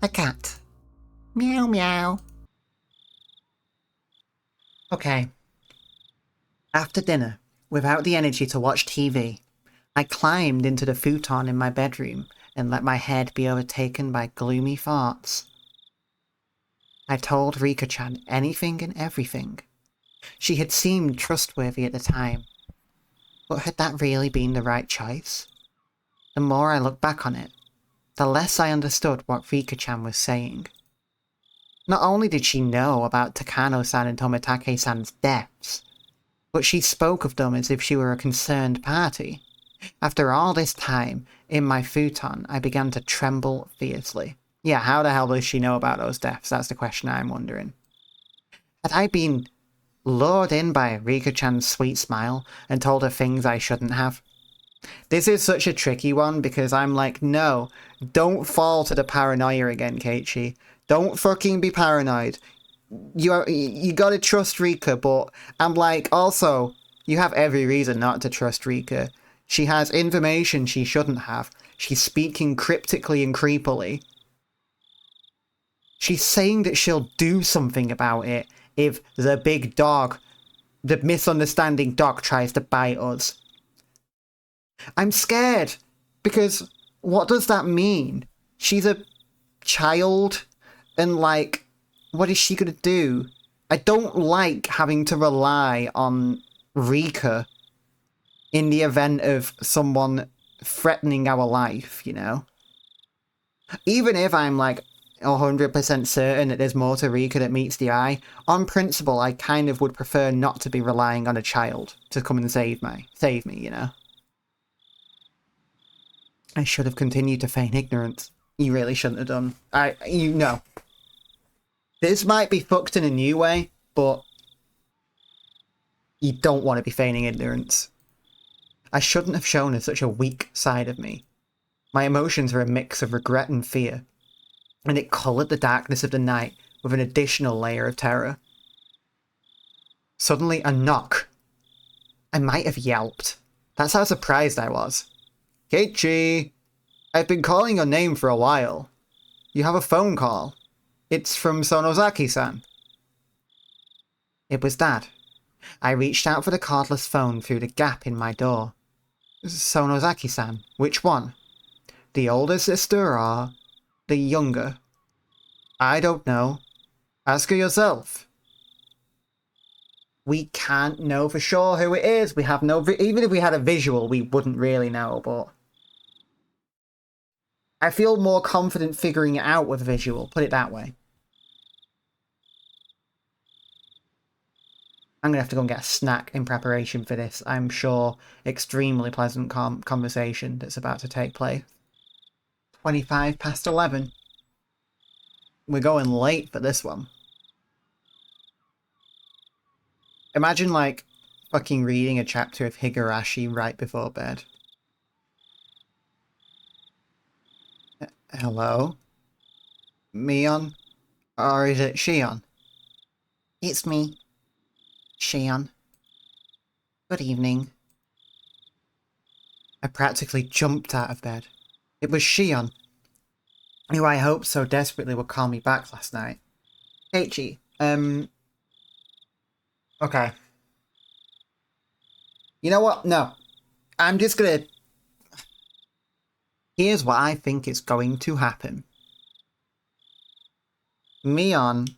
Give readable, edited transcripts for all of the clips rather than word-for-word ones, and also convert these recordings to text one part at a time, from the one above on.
A cat. Meow meow. Okay. After dinner, without the energy to watch TV, I climbed into the futon in my bedroom and let my head be overtaken by gloomy thoughts. I told Rika-chan anything and everything. She had seemed trustworthy at the time, but had that really been the right choice? The more I look back on it, the less I understood what Rika-chan was saying. Not only did she know about Takano-san and Tomitake-san's deaths, but she spoke of them as if she were a concerned party. After all this time, in my futon, I began to tremble fiercely. Yeah, how the hell does she know about those deaths? That's the question I'm wondering. Had I been lured in by Rika-chan's sweet smile and told her things I shouldn't have? This is such a tricky one because I'm like, no, don't fall to the paranoia again, Keiichi. Don't fucking be paranoid. You gotta trust Rika, but I'm like, also, you have every reason not to trust Rika. She has information she shouldn't have. She's speaking cryptically and creepily. She's saying that she'll do something about it if the big dog, the misunderstanding dog, tries to bite us. I'm scared, because what does that mean? She's a child, and like, what is she gonna do? I don't like having to rely on Rika in the event of someone threatening our life, you know? Even if I'm like 100% certain that there's more to Rika that meets the eye, on principle I kind of would prefer not to be relying on a child to come and save me, you know? I should have continued to feign ignorance. You really shouldn't have done. You know. This might be fucked in a new way, but you don't want to be feigning ignorance. I shouldn't have shown her such a weak side of me. My emotions were a mix of regret and fear, and it coloured the darkness of the night with an additional layer of terror. Suddenly, a knock. I might have yelped. That's how surprised I was. Keiichi! I've been calling your name for a while. You have a phone call. It's from Sonozaki-san. It was Dad. I reached out for the cordless phone through the gap in my door. Sonozaki-san, which one? The older sister or the younger? I don't know. Ask her yourself. We can't know for sure who it is. We have no... Even if we had a visual, we wouldn't really know, but... I feel more confident figuring it out with a visual, put it that way. I'm going to have to go and get a snack in preparation for this, I'm sure, extremely pleasant conversation that's about to take place. 25 past 11. We're going late for this one. Imagine, like, fucking reading a chapter of Higurashi right before bed. Hello? Mion? Or is it Shion? It's me. Shion. Good evening. I practically jumped out of bed. It was Shion, who I hoped so desperately would call me back last night. Keiichi, okay. You know what? No. I'm just gonna... Here's what I think is going to happen. Mion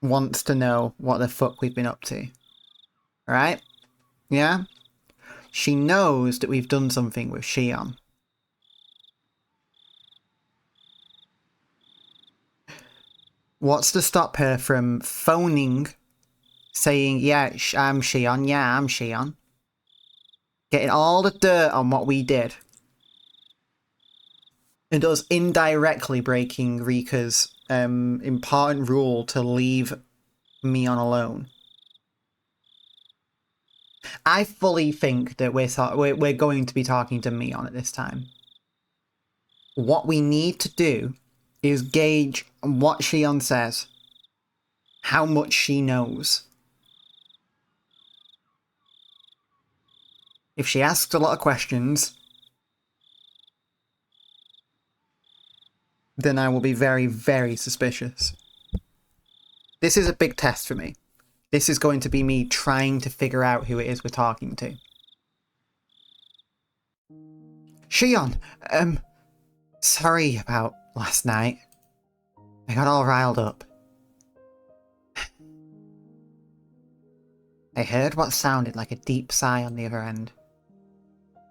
wants to know what the fuck we've been up to. Right? Yeah? She knows that we've done something with Shion. What's to stop her from phoning, saying, yeah, I'm Shion, yeah, I'm Shion. Getting all the dirt on what we did. And us indirectly breaking Rika's important rule to leave Mion alone. I fully think that we're going to be talking to Mion at this time. What we need to do is gauge what Shion says, how much she knows. If she asks a lot of questions, then I will be very, very suspicious. This is a big test for me. This is going to be me trying to figure out who it is we're talking to. Shion, sorry about last night. I got all riled up. I heard what sounded like a deep sigh on the other end.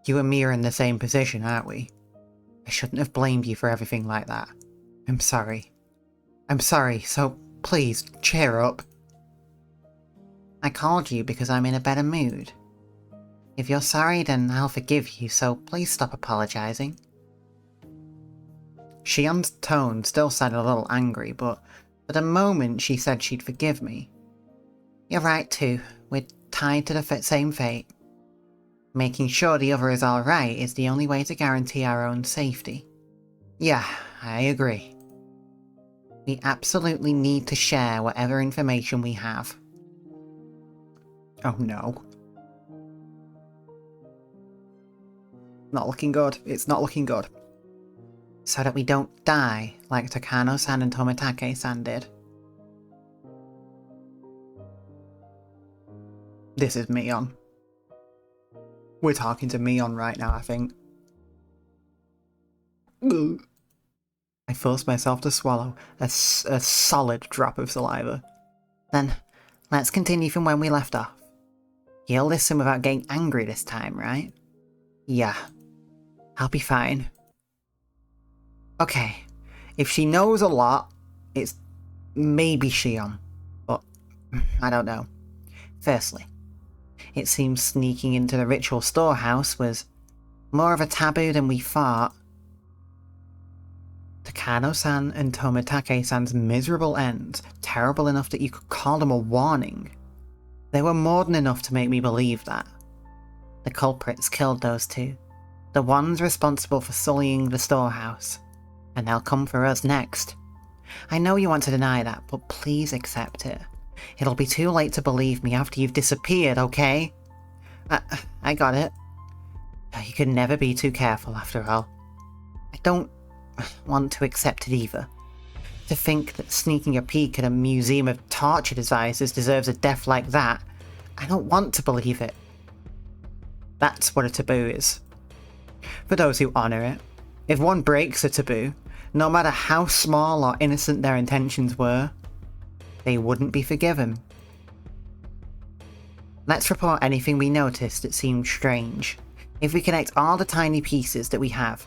You and me are in the same position, aren't we? I shouldn't have blamed you for everything like that. I'm sorry. I'm sorry, so please, cheer up. I called you because I'm in a better mood. If you're sorry, then I'll forgive you, so please stop apologizing. Shion's tone still sounded a little angry, but for the moment she said she'd forgive me. You're right too, we're tied to the same fate. Making sure the other is alright is the only way to guarantee our own safety. Yeah, I agree. We absolutely need to share whatever information we have. Oh no. Not looking good. It's not looking good. So that we don't die like Takano-san and Tomitake-san did. This is Mion. We're talking to Mion right now, I think. I forced myself to swallow a solid drop of saliva. Then, let's continue from when we left off. You'll listen without getting angry this time, right? Yeah. I'll be fine. Okay. If she knows a lot, it's maybe Shion. But, I don't know. Firstly, it seems sneaking into the ritual storehouse was more of a taboo than we thought. Takano-san and Tomitake-san's miserable ends, terrible enough that you could call them a warning. They were more than enough to make me believe that. The culprits killed those two. The ones responsible for sullying the storehouse. And they'll come for us next. I know you want to deny that, but please accept it. It'll be too late to believe me after you've disappeared, okay? I got it. You can never be too careful, after all. I don't want to accept it either. To think that sneaking a peek at a museum of torture devices deserves a death like that, I don't want to believe it. That's what a taboo is. For those who honour it, if one breaks a taboo, no matter how small or innocent their intentions were, they wouldn't be forgiven. Let's report anything we noticed that seemed strange. If we connect all the tiny pieces that we have,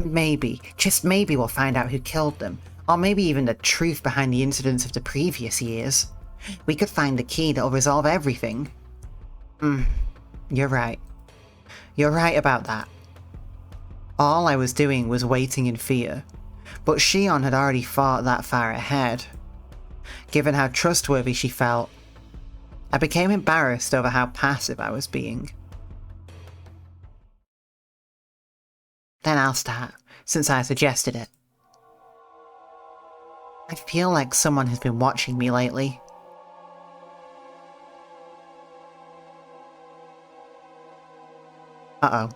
maybe, just maybe we'll find out who killed them, or maybe even the truth behind the incidents of the previous years. We could find the key that'll resolve everything. You're right. You're right about that. All I was doing was waiting in fear, but Shion had already thought that far ahead. Given how trustworthy she felt, I became embarrassed over how passive I was being. Then I'll start, since I suggested it. I feel like someone has been watching me lately. Uh-oh.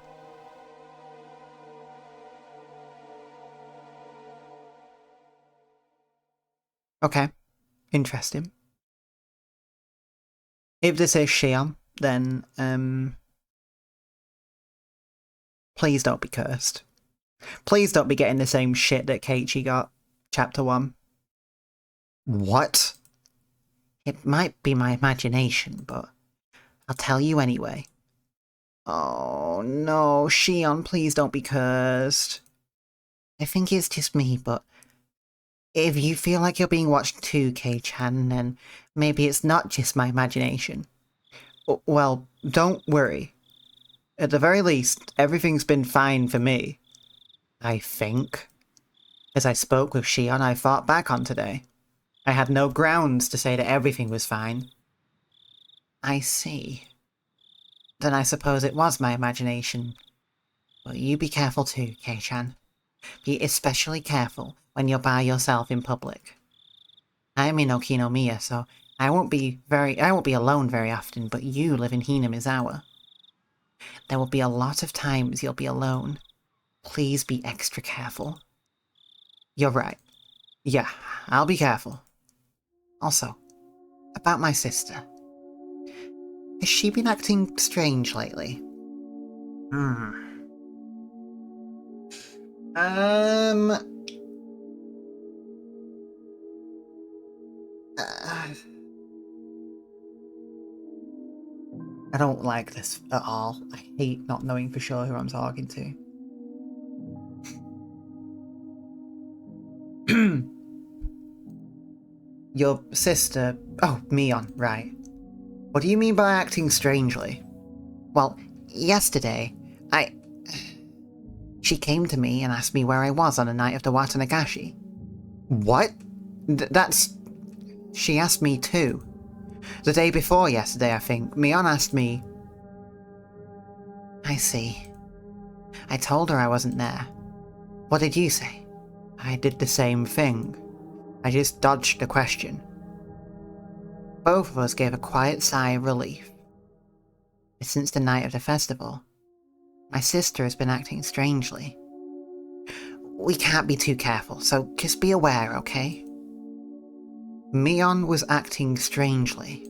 Okay. Interesting. If this is Shion, then, please don't be cursed. Please don't be getting the same shit that Keiichi got. Chapter 1. What? It might be my imagination, but I'll tell you anyway. Oh no, Shion, please don't be cursed. I think it's just me, but if you feel like you're being watched too, Kei-chan, then maybe it's not just my imagination. Well, don't worry. At the very least, everything's been fine for me. I think. As I spoke with Shion, I thought back on today. I had no grounds to say that everything was fine. I see. Then I suppose it was my imagination. But you be careful too, Kei-chan. Be especially careful when you're by yourself in public. I'm in Okinomiya, so I won't be alone very often, but you live in Hinamizawa. There will be a lot of times you'll be alone. Please be extra careful. You're right. Yeah, I'll be careful. Also, about my sister. Has she been acting strange lately? Hmm. Uh, I don't like this at all. I hate not knowing for sure who I'm talking to. Your sister... Oh, Mion, right. What do you mean by acting strangely? Well, yesterday, She came to me and asked me where I was on the night of the Watanagashi. What? That's... She asked me too. The day before yesterday, I think, Mion asked me... I see. I told her I wasn't there. What did you say? I did the same thing. I just dodged the question. Both of us gave a quiet sigh of relief. But since the night of the festival, my sister has been acting strangely. We can't be too careful, so just be aware, okay? Mion was acting strangely.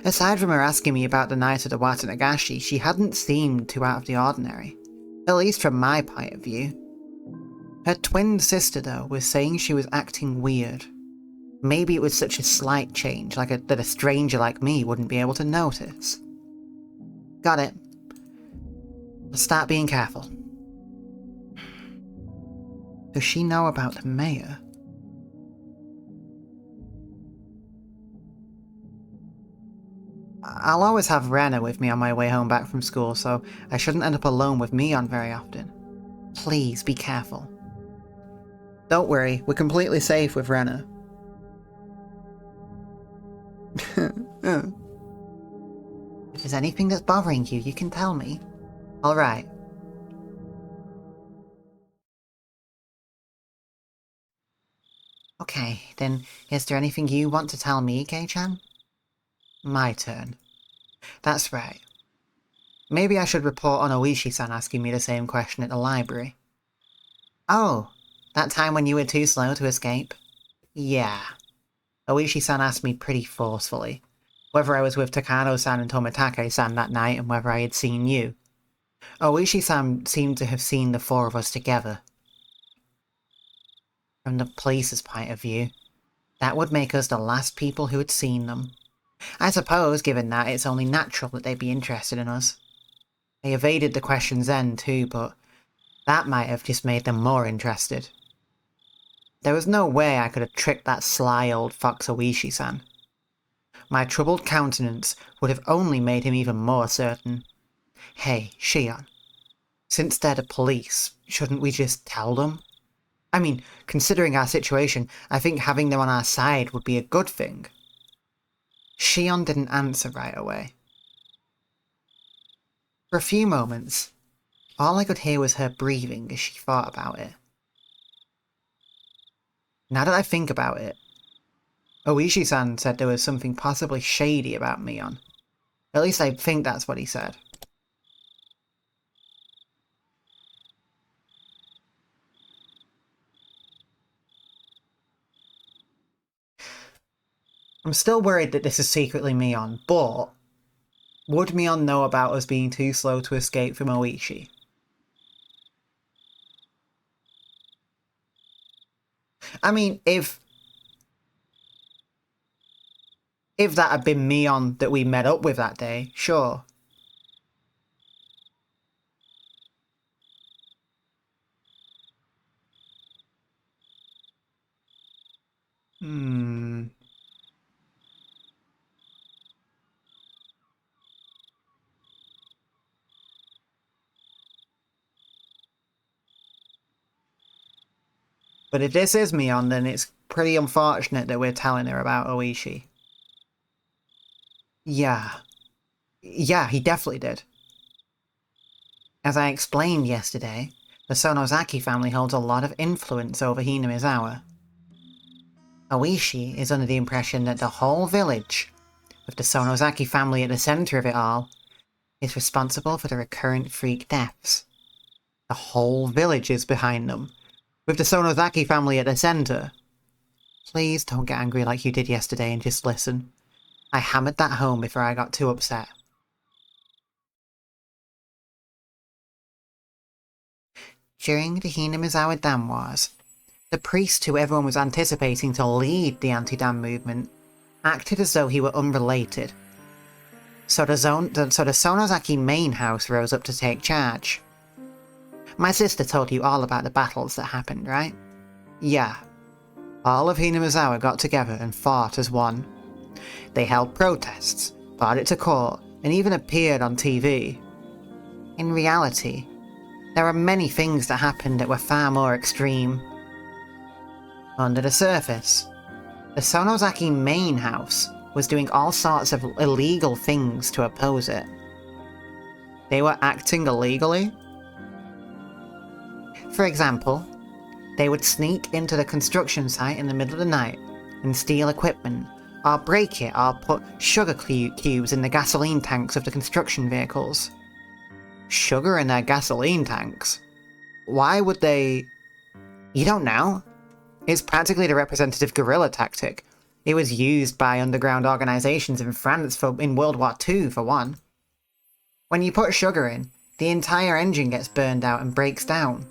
Aside from her asking me about the night of the Watanagashi, she hadn't seemed too out of the ordinary, at least from my point of view. Her twin sister, though, was saying she was acting weird. Maybe it was such a slight change, that a stranger like me wouldn't be able to notice. Got it. I'll start being careful. Does she know about the mayor? I'll always have Rena with me on my way home back from school, so I shouldn't end up alone with Mion very often. Please be careful. Don't worry, we're completely safe with Rena. If there's anything that's bothering you, you can tell me. Alright. Okay, then is there anything you want to tell me, Kei-chan? My turn. That's right. Maybe I should report on Oishi-san asking me the same question at the library. Oh, that time when you were too slow to escape? Yeah. Oishi-san asked me pretty forcefully. Whether I was with Takano-san and Tomitake-san that night and whether I had seen you. Oishi-san seemed to have seen the four of us together. From the police's point of view, that would make us the last people who had seen them. I suppose, given that, it's only natural that they'd be interested in us. They evaded the questions then too, but that might have just made them more interested. There was no way I could have tricked that sly old fox Oishi-san. My troubled countenance would have only made him even more certain. Hey, Shion. Since they're the police, shouldn't we just tell them? I mean, considering our situation, I think having them on our side would be a good thing. Shion didn't answer right away. For a few moments, all I could hear was her breathing as she thought about it. Now that I think about it, Oishi-san said there was something possibly shady about Mion. At least I think that's what he said. I'm still worried that this is secretly Mion, but would Mion know about us being too slow to escape from Oishi? I mean, if that had been Mion that we met up with that day, sure. But if this is Mion, then it's pretty unfortunate that we're telling her about Oishi. Yeah. Yeah, he definitely did. As I explained yesterday, the Sonozaki family holds a lot of influence over Hinamizawa. Oishi is under the impression that the whole village, with the Sonozaki family at the centre of it all, is responsible for the recurrent freak deaths. The whole village is behind them. with the Sonozaki family at the center. Please don't get angry like you did yesterday and just listen. I hammered that home before I got too upset. During the Hinamizawa Dam Wars, the priest who everyone was anticipating to lead the anti-dam movement acted as though he were unrelated. So the Sonozaki main house rose up to take charge. My sister told you all about the battles that happened, right? Yeah. All of Hinamizawa got together and fought as one. They held protests, brought it to court, and even appeared on TV. In reality, there are many things that happened that were far more extreme. Under the surface, the Sonozaki main house was doing all sorts of illegal things to oppose it. They were acting illegally. For example, they would sneak into the construction site in the middle of the night and steal equipment, or break it, or put sugar cubes in the gasoline tanks of the construction vehicles. Sugar in their gasoline tanks? Why would they... You don't know? It's practically the representative guerrilla tactic. It was used by underground organizations in France in World War II, for one. When you put sugar in, the entire engine gets burned out and breaks down.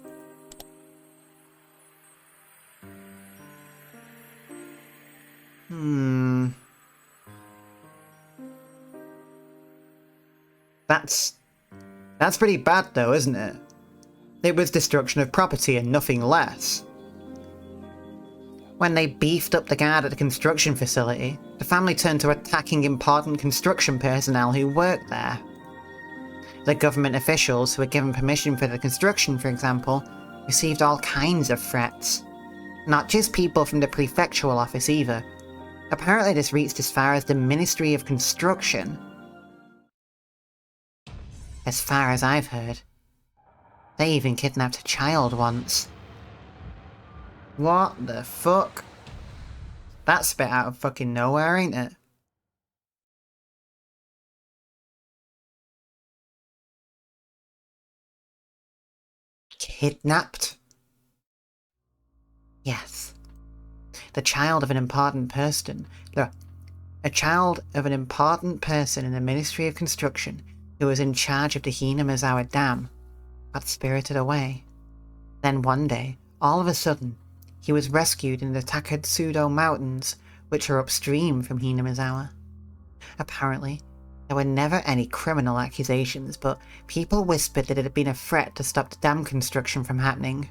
That's pretty bad though, isn't it? It was destruction of property and nothing less. When they beefed up the guard at the construction facility, the family turned to attacking important construction personnel who worked there. The government officials who were given permission for the construction, for example, received all kinds of threats. Not just people from the prefectural office either. Apparently this reached as far as the Ministry of Construction. As far as I've heard. They even kidnapped a child once. What the fuck? That's a bit out of fucking nowhere, ain't it? Kidnapped? Yes. The child of an important person. A child of an important person in the Ministry of Construction who was in charge of the Hinamizawa Dam got spirited away. Then one day, all of a sudden, he was rescued in the Takatsudo Mountains, which are upstream from Hinamizawa. Apparently, there were never any criminal accusations, but people whispered that it had been a threat to stop the dam construction from happening.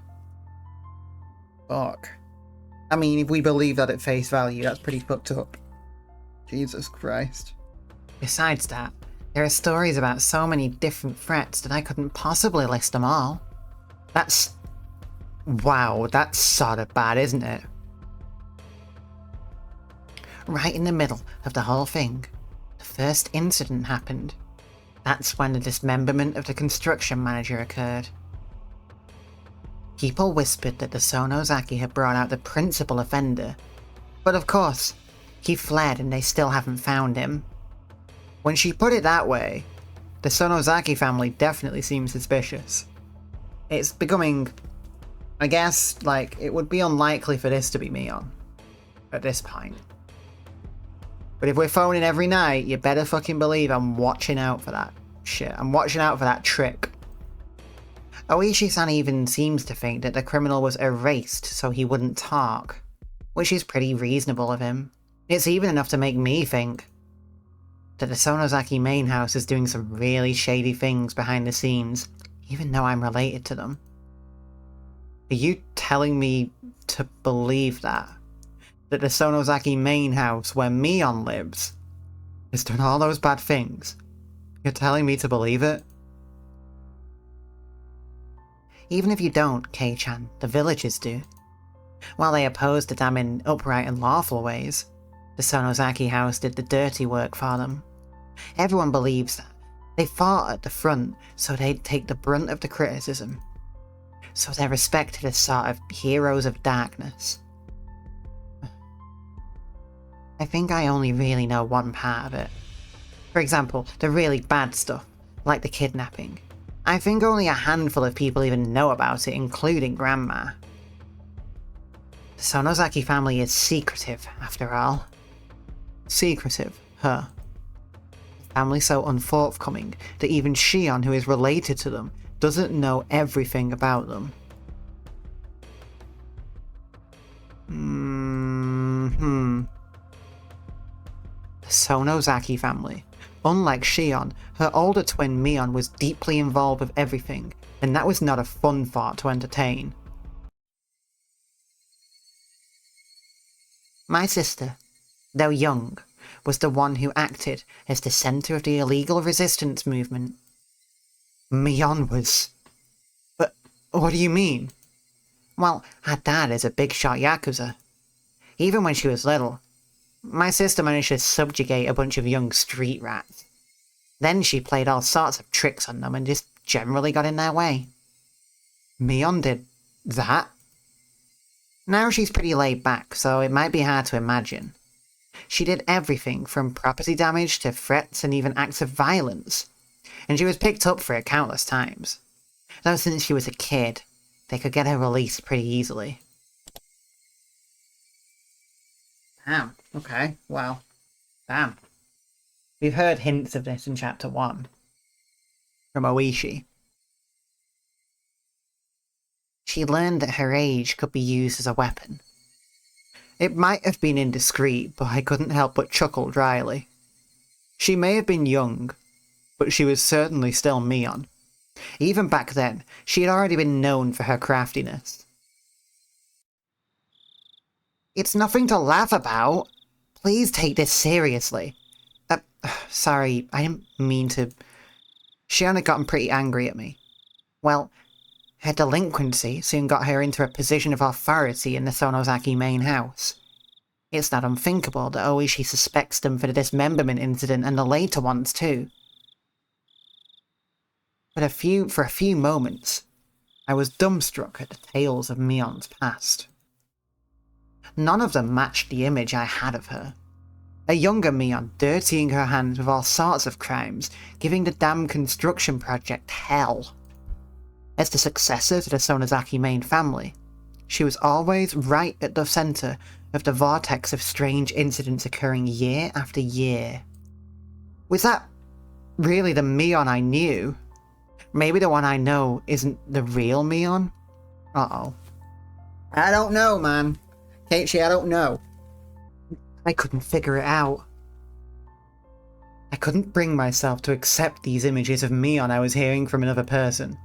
Fuck. I mean, if we believe that at face value, that's pretty fucked up. Jesus Christ. Besides that, there are stories about so many different threats that I couldn't possibly list them all. Wow, that's sort of bad, isn't it? Right in the middle of the whole thing, the first incident happened. That's when the dismemberment of the construction manager occurred. People whispered that the Sonozaki had brought out the principal offender, but of course, he fled and they still haven't found him. When she put it that way, the Sonozaki family definitely seems suspicious. It's becoming, I guess, like, it would be unlikely for this to be me on, at this point. But if we're phoning every night, you better fucking believe I'm watching out for that shit. I'm watching out for that trick. Oishi-san even seems to think that the criminal was erased so he wouldn't talk, which is pretty reasonable of him. It's even enough to make me think that the Sonozaki main house is doing some really shady things behind the scenes, even though I'm related to them. Are you telling me to believe that? That the Sonozaki main house, where Mion lives, has done all those bad things? You're telling me to believe it? Even if you don't, Kei-chan, the villagers do. While they oppose the dam in upright and lawful ways, the Sonozaki house did the dirty work for them. Everyone believes that. They fought at the front, so they'd take the brunt of the criticism. So they're respected as sort of heroes of darkness. I think I only really know one part of it. For example, the really bad stuff, like the kidnapping. I think only a handful of people even know about it, including Grandma. The Sonozaki family is secretive, after all. Secretive, huh? The family so unforthcoming that even Shion, who is related to them, doesn't know everything about them. The Sonozaki family. Unlike Shion, her older twin Mion was deeply involved with everything, and that was not a fun thought to entertain. My sister, though young, was the one who acted as the centre of the illegal resistance movement. Mion was... But what do you mean? Well, her dad is a big-shot Yakuza. Even when she was little, my sister managed to subjugate a bunch of young street rats. Then she played all sorts of tricks on them and just generally got in their way. Mion did that? Now she's pretty laid back, so it might be hard to imagine. She did everything from property damage to threats and even acts of violence, and she was picked up for it countless times. Though since she was a kid, they could get her released pretty easily. Damn, okay, well, damn. We've heard hints of this in Chapter 1. From Oishi. She learned that her age could be used as a weapon. It might have been indiscreet, but I couldn't help but chuckle dryly. She may have been young, but she was certainly still Mion. Even back then, she had already been known for her craftiness. It's nothing to laugh about. Please take this seriously. Sorry, I didn't mean to... Shion had gotten pretty angry at me. Well, her delinquency soon got her into a position of authority in the Sonozaki main house. It's not unthinkable that Oishi suspects them for the dismemberment incident and the later ones too. But for a few moments, I was dumbstruck at the tales of Mion's past. None of them matched the image I had of her. A younger Mion dirtying her hands with all sorts of crimes, giving the damn construction project hell. As the successor to the Sonozaki main family, she was always right at the centre of the vortex of strange incidents occurring year after year. Was that really the Mion I knew? Maybe the one I know isn't the real Mion? Uh-oh. I don't know, man. Keiichi, I don't know. I couldn't figure it out. I couldn't bring myself to accept these images of Mion I was hearing from another person.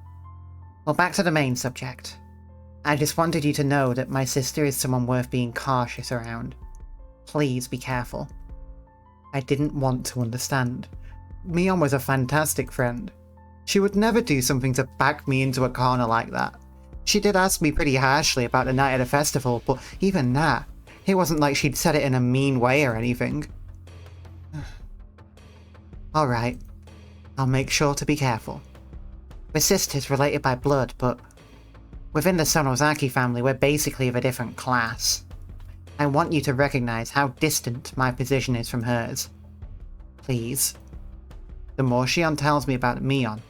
Well, back to the main subject. I just wanted you to know that my sister is someone worth being cautious around. Please be careful. I didn't want to understand. Mion was a fantastic friend. She would never do something to back me into a corner like that. She did ask me pretty harshly about the night at the festival, but even that, it wasn't like she'd said it in a mean way or anything. Alright, I'll make sure to be careful. We're sisters related by blood, but within the Sonozaki family we're basically of a different class. I want you to recognize how distant my position is from hers. Please. The more Shion tells me about Mion,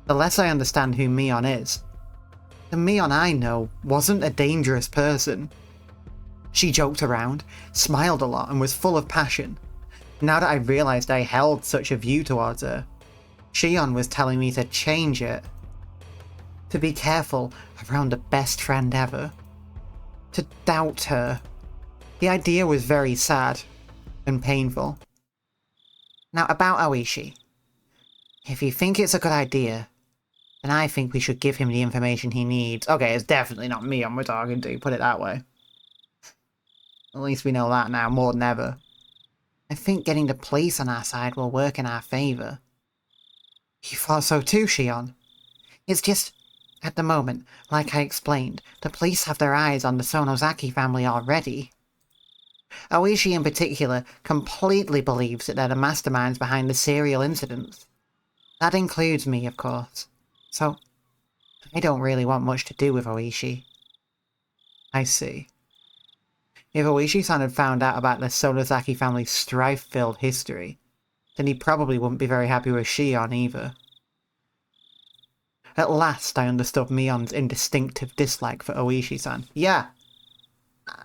the less I understand who Mion is. The Mion I know wasn't a dangerous person. She joked around, smiled a lot, and was full of passion. Now that I realized I held such a view towards her, Shion was telling me to change it. To be careful around the best friend ever. To doubt her. The idea was very sad and painful. Now about Oishi. If you think it's a good idea, then I think we should give him the information he needs. Okay, it's definitely not Mion we're talking to, put it that way. At least we know that now, more than ever. I think getting the police on our side will work in our favour. You thought so too, Shion? It's just, at the moment, like I explained, the police have their eyes on the Sonozaki family already. Oishi in particular completely believes that they're the masterminds behind the serial incidents. That includes me, of course. So, I don't really want much to do with Oishi. I see. If Oishi-san had found out about the Sonozaki family's strife-filled history, then he probably wouldn't be very happy with Shion either. At last I understood Mion's instinctive dislike for Oishi-san. Yeah,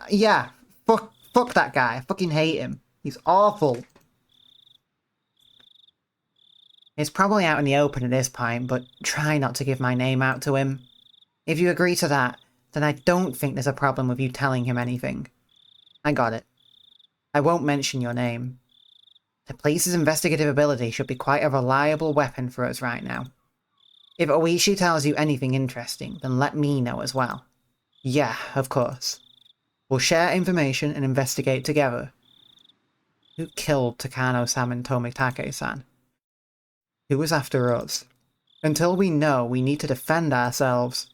Yeah, fuck that guy. I fucking hate him. He's awful. It's probably out in the open at this point, but try not to give my name out to him. If you agree to that, then I don't think there's a problem with you telling him anything. I got it. I won't mention your name. The police's investigative ability should be quite a reliable weapon for us right now. If Oishi tells you anything interesting, then let me know as well. Yeah, of course. We'll share information and investigate together. Who killed Takano-san and Tomitake-san? Who was after us? Until we know, we need to defend ourselves.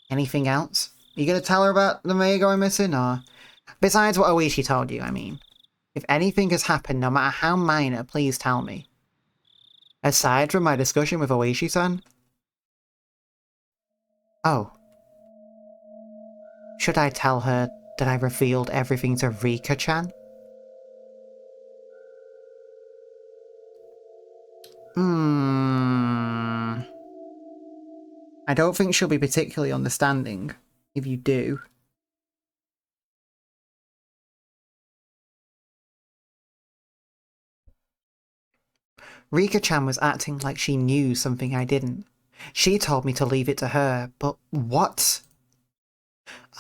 Anything else? You gonna tell her about the mayor going missing, or...? Besides what Oishi told you, I mean. If anything has happened, no matter how minor, please tell me. Aside from my discussion with Oishi-san? Oh. Should I tell her that I revealed everything to Rika-chan? I don't think she'll be particularly understanding, if you do. Rika-chan was acting like she knew something I didn't. She told me to leave it to her, but what?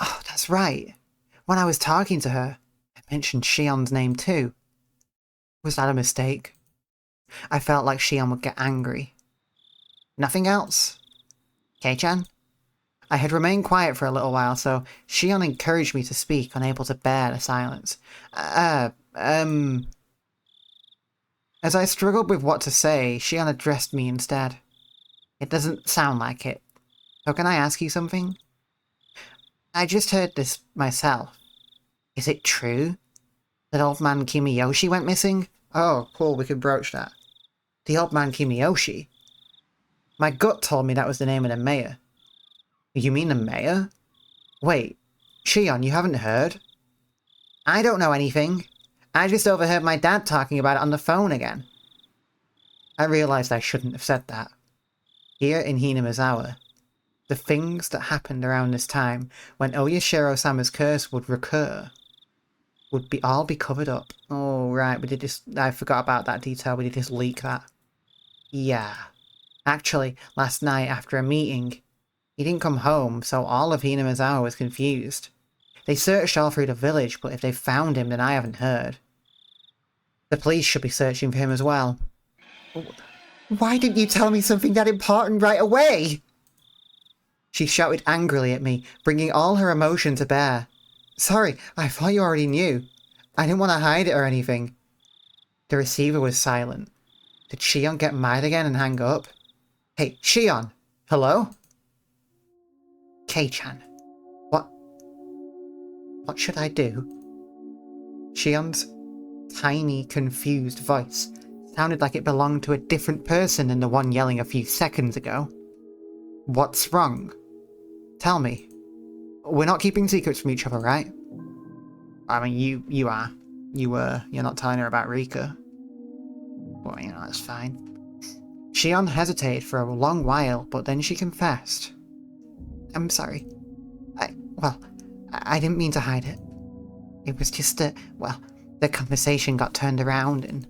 Oh, that's right. When I was talking to her, I mentioned Shion's name too. Was that a mistake? I felt like Shion would get angry. Nothing else? Kei-chan? I had remained quiet for a little while, so Shion encouraged me to speak, unable to bear the silence. As I struggled with what to say, Shion addressed me instead. It doesn't sound like it. So can I ask you something? I just heard this myself. Is it true that old man Kimiyoshi went missing? Oh, cool, we could broach that. The old man Kimiyoshi? My gut told me that was the name of the mayor. You mean the mayor? Wait, Shion, you haven't heard? I don't know anything. I just overheard my dad talking about it on the phone again. I realised I shouldn't have said that. Here in Hinamizawa, the things that happened around this time, when Oyashiro-sama's curse would recur, would all be covered up. Oh, right, I forgot about that detail, we did just leak that. Yeah. Actually, last night after a meeting, he didn't come home, so all of Hinamizawa was confused. They searched all through the village, but if they found him, then I haven't heard. The police should be searching for him as well. Why didn't you tell me something that important right away? She shouted angrily at me, bringing all her emotion to bear. Sorry, I thought you already knew. I didn't want to hide it or anything. The receiver was silent. Did Shion get mad again and hang up? Hey, Shion! Hello? Kei-chan. What should I do? Shion's tiny, confused voice sounded like it belonged to a different person than the one yelling a few seconds ago. What's wrong? Tell me. We're not keeping secrets from each other, right? I mean, you are. You're not telling her about Rika. Well, that's fine. Shion hesitated for a long while, but then she confessed. I'm sorry. I didn't mean to hide it. It was just that, the conversation got turned around and...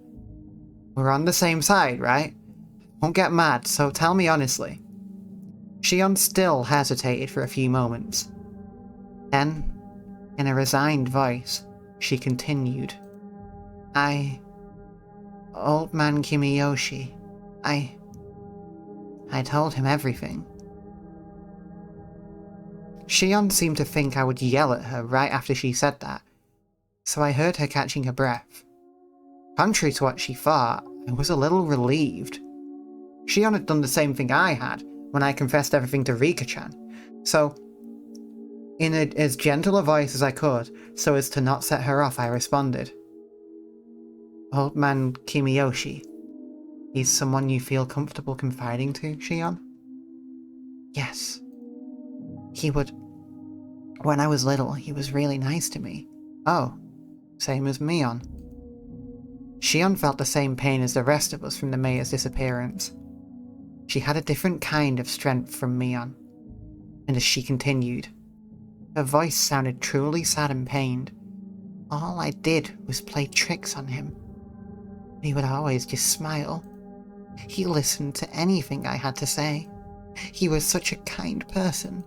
We're on the same side, right? Won't get mad, so tell me honestly. Shion still hesitated for a few moments. Then, in a resigned voice, she continued. Old man Kimiyoshi, I told him everything. Shion seemed to think I would yell at her right after she said that, so I heard her catching her breath. Contrary to what she thought, I was a little relieved. Shion had done the same thing I had when I confessed everything to Rika-chan, so in as gentle a voice as I could, so as to not set her off, I responded. Old man Kimiyoshi, he's someone you feel comfortable confiding to, Shion? Yes. When I was little, he was really nice to me. Oh, same as Mion. Shion felt the same pain as the rest of us from the mayor's disappearance. She had a different kind of strength from Mion. And as she continued, Her voice sounded truly sad and pained. All I did was play tricks on him. He would always just smile. He listened to anything I had to say. He was such a kind person.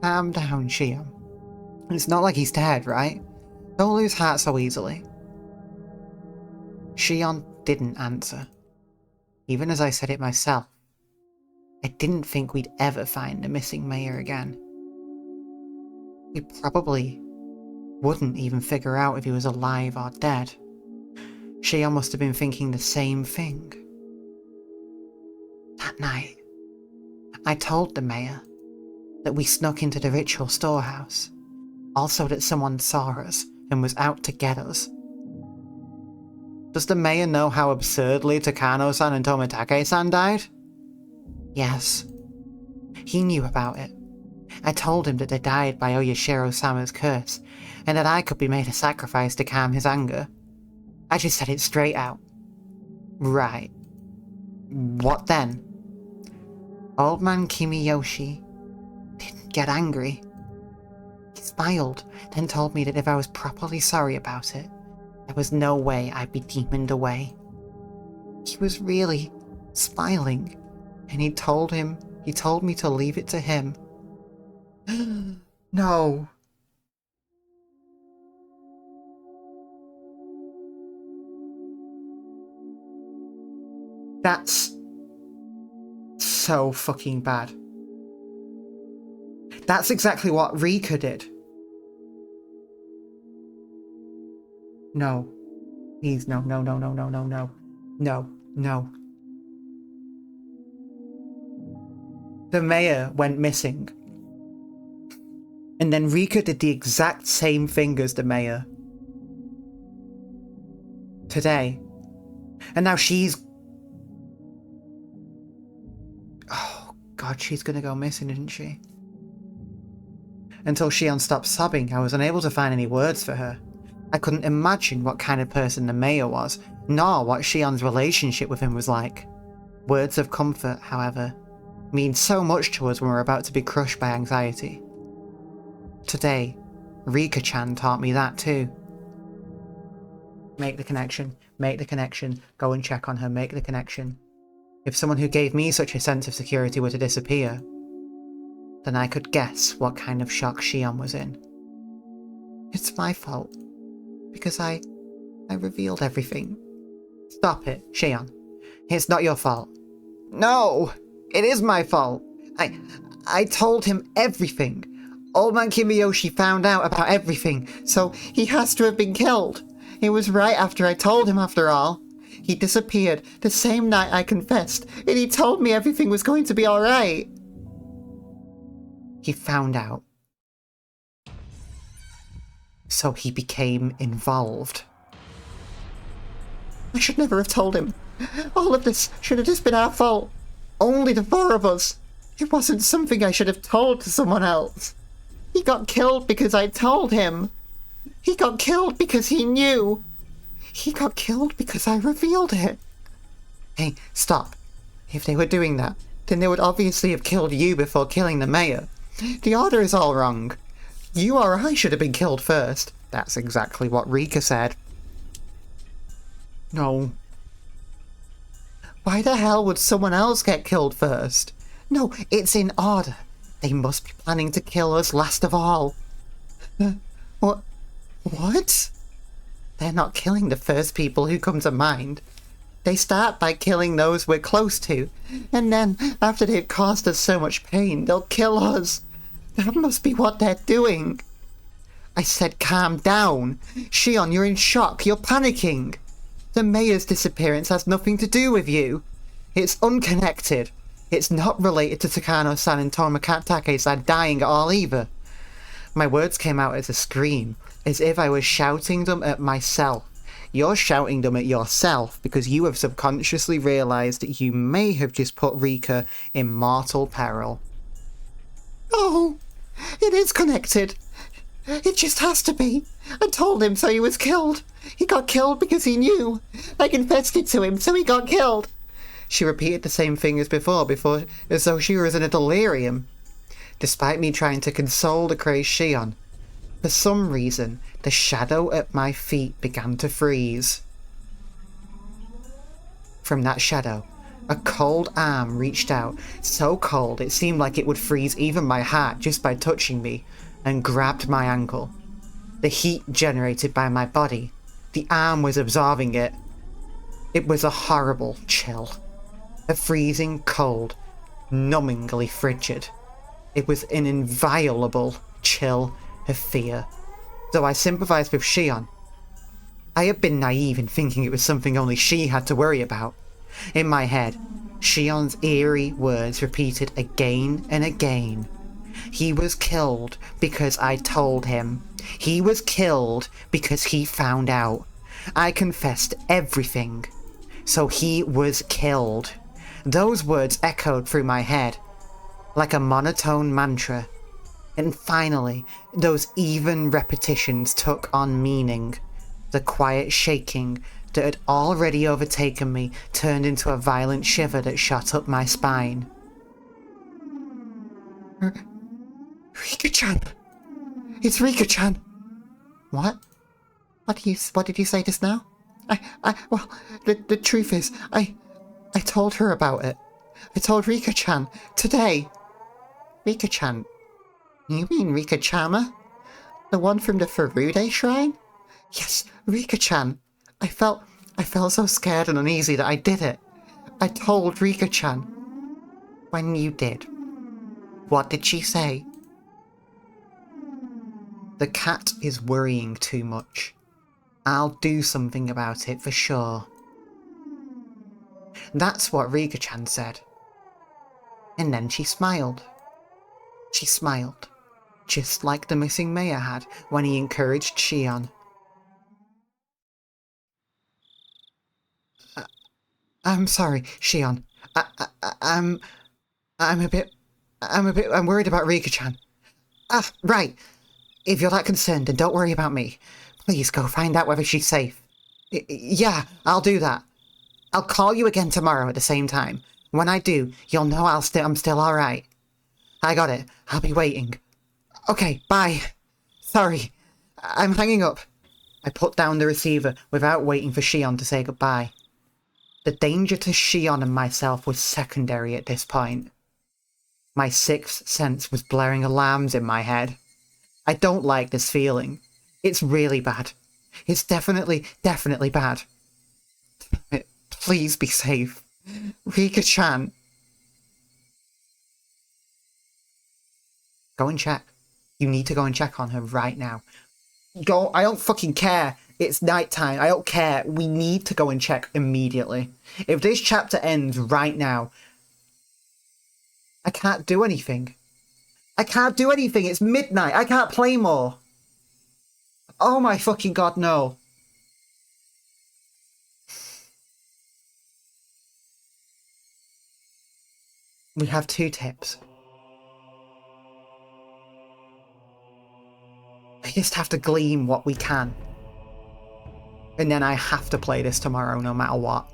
Calm down, Shion. It's not like he's dead, right? Don't lose heart so easily. Shion didn't answer. Even as I said it myself, I didn't think we'd ever find the missing mayor again. We probably wouldn't even figure out if he was alive or dead. Shion must have been thinking the same thing. That night, I told the mayor that we snuck into the ritual storehouse, also that someone saw us and was out to get us. Does the mayor know how absurdly Takano-san and Tomitake-san died? Yes. He knew about it. I told him that they died by Oyashiro-sama's curse, and that I could be made a sacrifice to calm his anger. I just said it straight out. Right. What then? Old man Kimiyoshi didn't get angry. He smiled, then told me that if I was properly sorry about it, there was no way I'd be demoned away. He was really smiling, and he told me to leave it to him. No. That's so fucking bad. That's exactly what Rika did. No. Please, no. No. The mayor went missing. And then Rika did the exact same thing as the mayor. Today. And now she's... Oh, God, she's gonna go missing, isn't she? Until Shion stopped sobbing, I was unable to find any words for her. I couldn't imagine what kind of person the mayor was, nor what Shion's relationship with him was like. Words of comfort, however, mean so much to us when we're about to be crushed by anxiety. Today, Rika-chan taught me that too. Make the connection, go and check on her, make the connection. If someone who gave me such a sense of security were to disappear, then I could guess what kind of shock Shion was in. It's my fault, because I revealed everything. Stop it, Shion. It's not your fault. No! It is my fault! I told him everything. Old man Kimiyoshi found out about everything, so he has to have been killed. It was right after I told him, after all. He disappeared the same night I confessed, and he told me everything was going to be alright. He found out. So he became involved. I should never have told him. All of this should have just been our fault. Only the four of us. It wasn't something I should have told to someone else. He got killed because I told him. He got killed because he knew. He got killed because I revealed it. Hey, stop. If they were doing that, then they would obviously have killed you before killing the mayor. The order is all wrong. You or I should have been killed first. That's exactly what Rika said. No. Why the hell would someone else get killed first? No, it's in order. They must be planning to kill us last of all. What? They're not killing the first people who come to mind. They start by killing those we're close to, and then, after they've caused us so much pain, they'll kill us. That must be what they're doing. I said calm down. Shion, you're in shock. You're panicking. The mayor's disappearance has nothing to do with you. It's unconnected. It's not related to Takano-san and Tomitake-san dying at all either. My words came out as a scream, as if I was shouting them at myself. You're shouting them at yourself because you have subconsciously realised that you may have just put Rika in mortal peril. Oh, it is connected. It just has to be. I told him so he was killed. He got killed because he knew. I confessed it to him, so he got killed. She repeated the same thing as before, as though she was in a delirium. Despite me trying to console the crazed Shion, for some reason, the shadow at my feet began to freeze. From that shadow, a cold arm reached out, so cold it seemed like it would freeze even my heart just by touching me, and grabbed my ankle. The heat generated by my body, the arm was absorbing it. It was a horrible chill. A freezing cold, numbingly frigid. It was an inviolable chill of fear. Though I sympathised with Shion. I had been naive in thinking it was something only she had to worry about. In my head, Shion's eerie words repeated again and again. He was killed because I told him. He was killed because he found out. I confessed everything. So he was killed. Those words echoed through my head, like a monotone mantra. And finally, those even repetitions took on meaning. The quiet shaking that had already overtaken me turned into a violent shiver that shot up my spine. Rika-chan! It's Rika-chan! What? What did you say just now? Well, the truth is, I told her about it. I told Rika-chan today. Rika-chan? You mean Rika-chama? The one from the Furude shrine? Yes, Rika-chan. I felt so scared and uneasy that I did it. I told Rika-chan. When you did, what did she say? The cat is worrying too much. I'll do something about it for sure. That's what Rika-chan said. And then she smiled. She smiled, just like the missing mayor had when he encouraged Shion. I'm sorry, Shion. I'm worried about Rika-chan. Ah, right. If you're that concerned, then don't worry about me. Please go find out whether she's safe. Yeah, I'll do that. I'll call you again tomorrow at the same time. When I do, you'll know I'm still alright. I got it. I'll be waiting. Okay, bye. Sorry. I'm hanging up. I put down the receiver without waiting for Shion to say goodbye. The danger to Shion and myself was secondary at this point. My sixth sense was blaring alarms in my head. I don't like this feeling. It's really bad. It's definitely bad. Please be safe. Rika-chan. Go and check. You need to go and check on her right now. Go. I don't fucking care. It's nighttime. I don't care. We need to go and check immediately. If this chapter ends right now, I can't do anything. I can't do anything. It's midnight. I can't play more. Oh my fucking god, no. We have 2 tips. I just have to glean what we can. And then I have to play this tomorrow no matter what.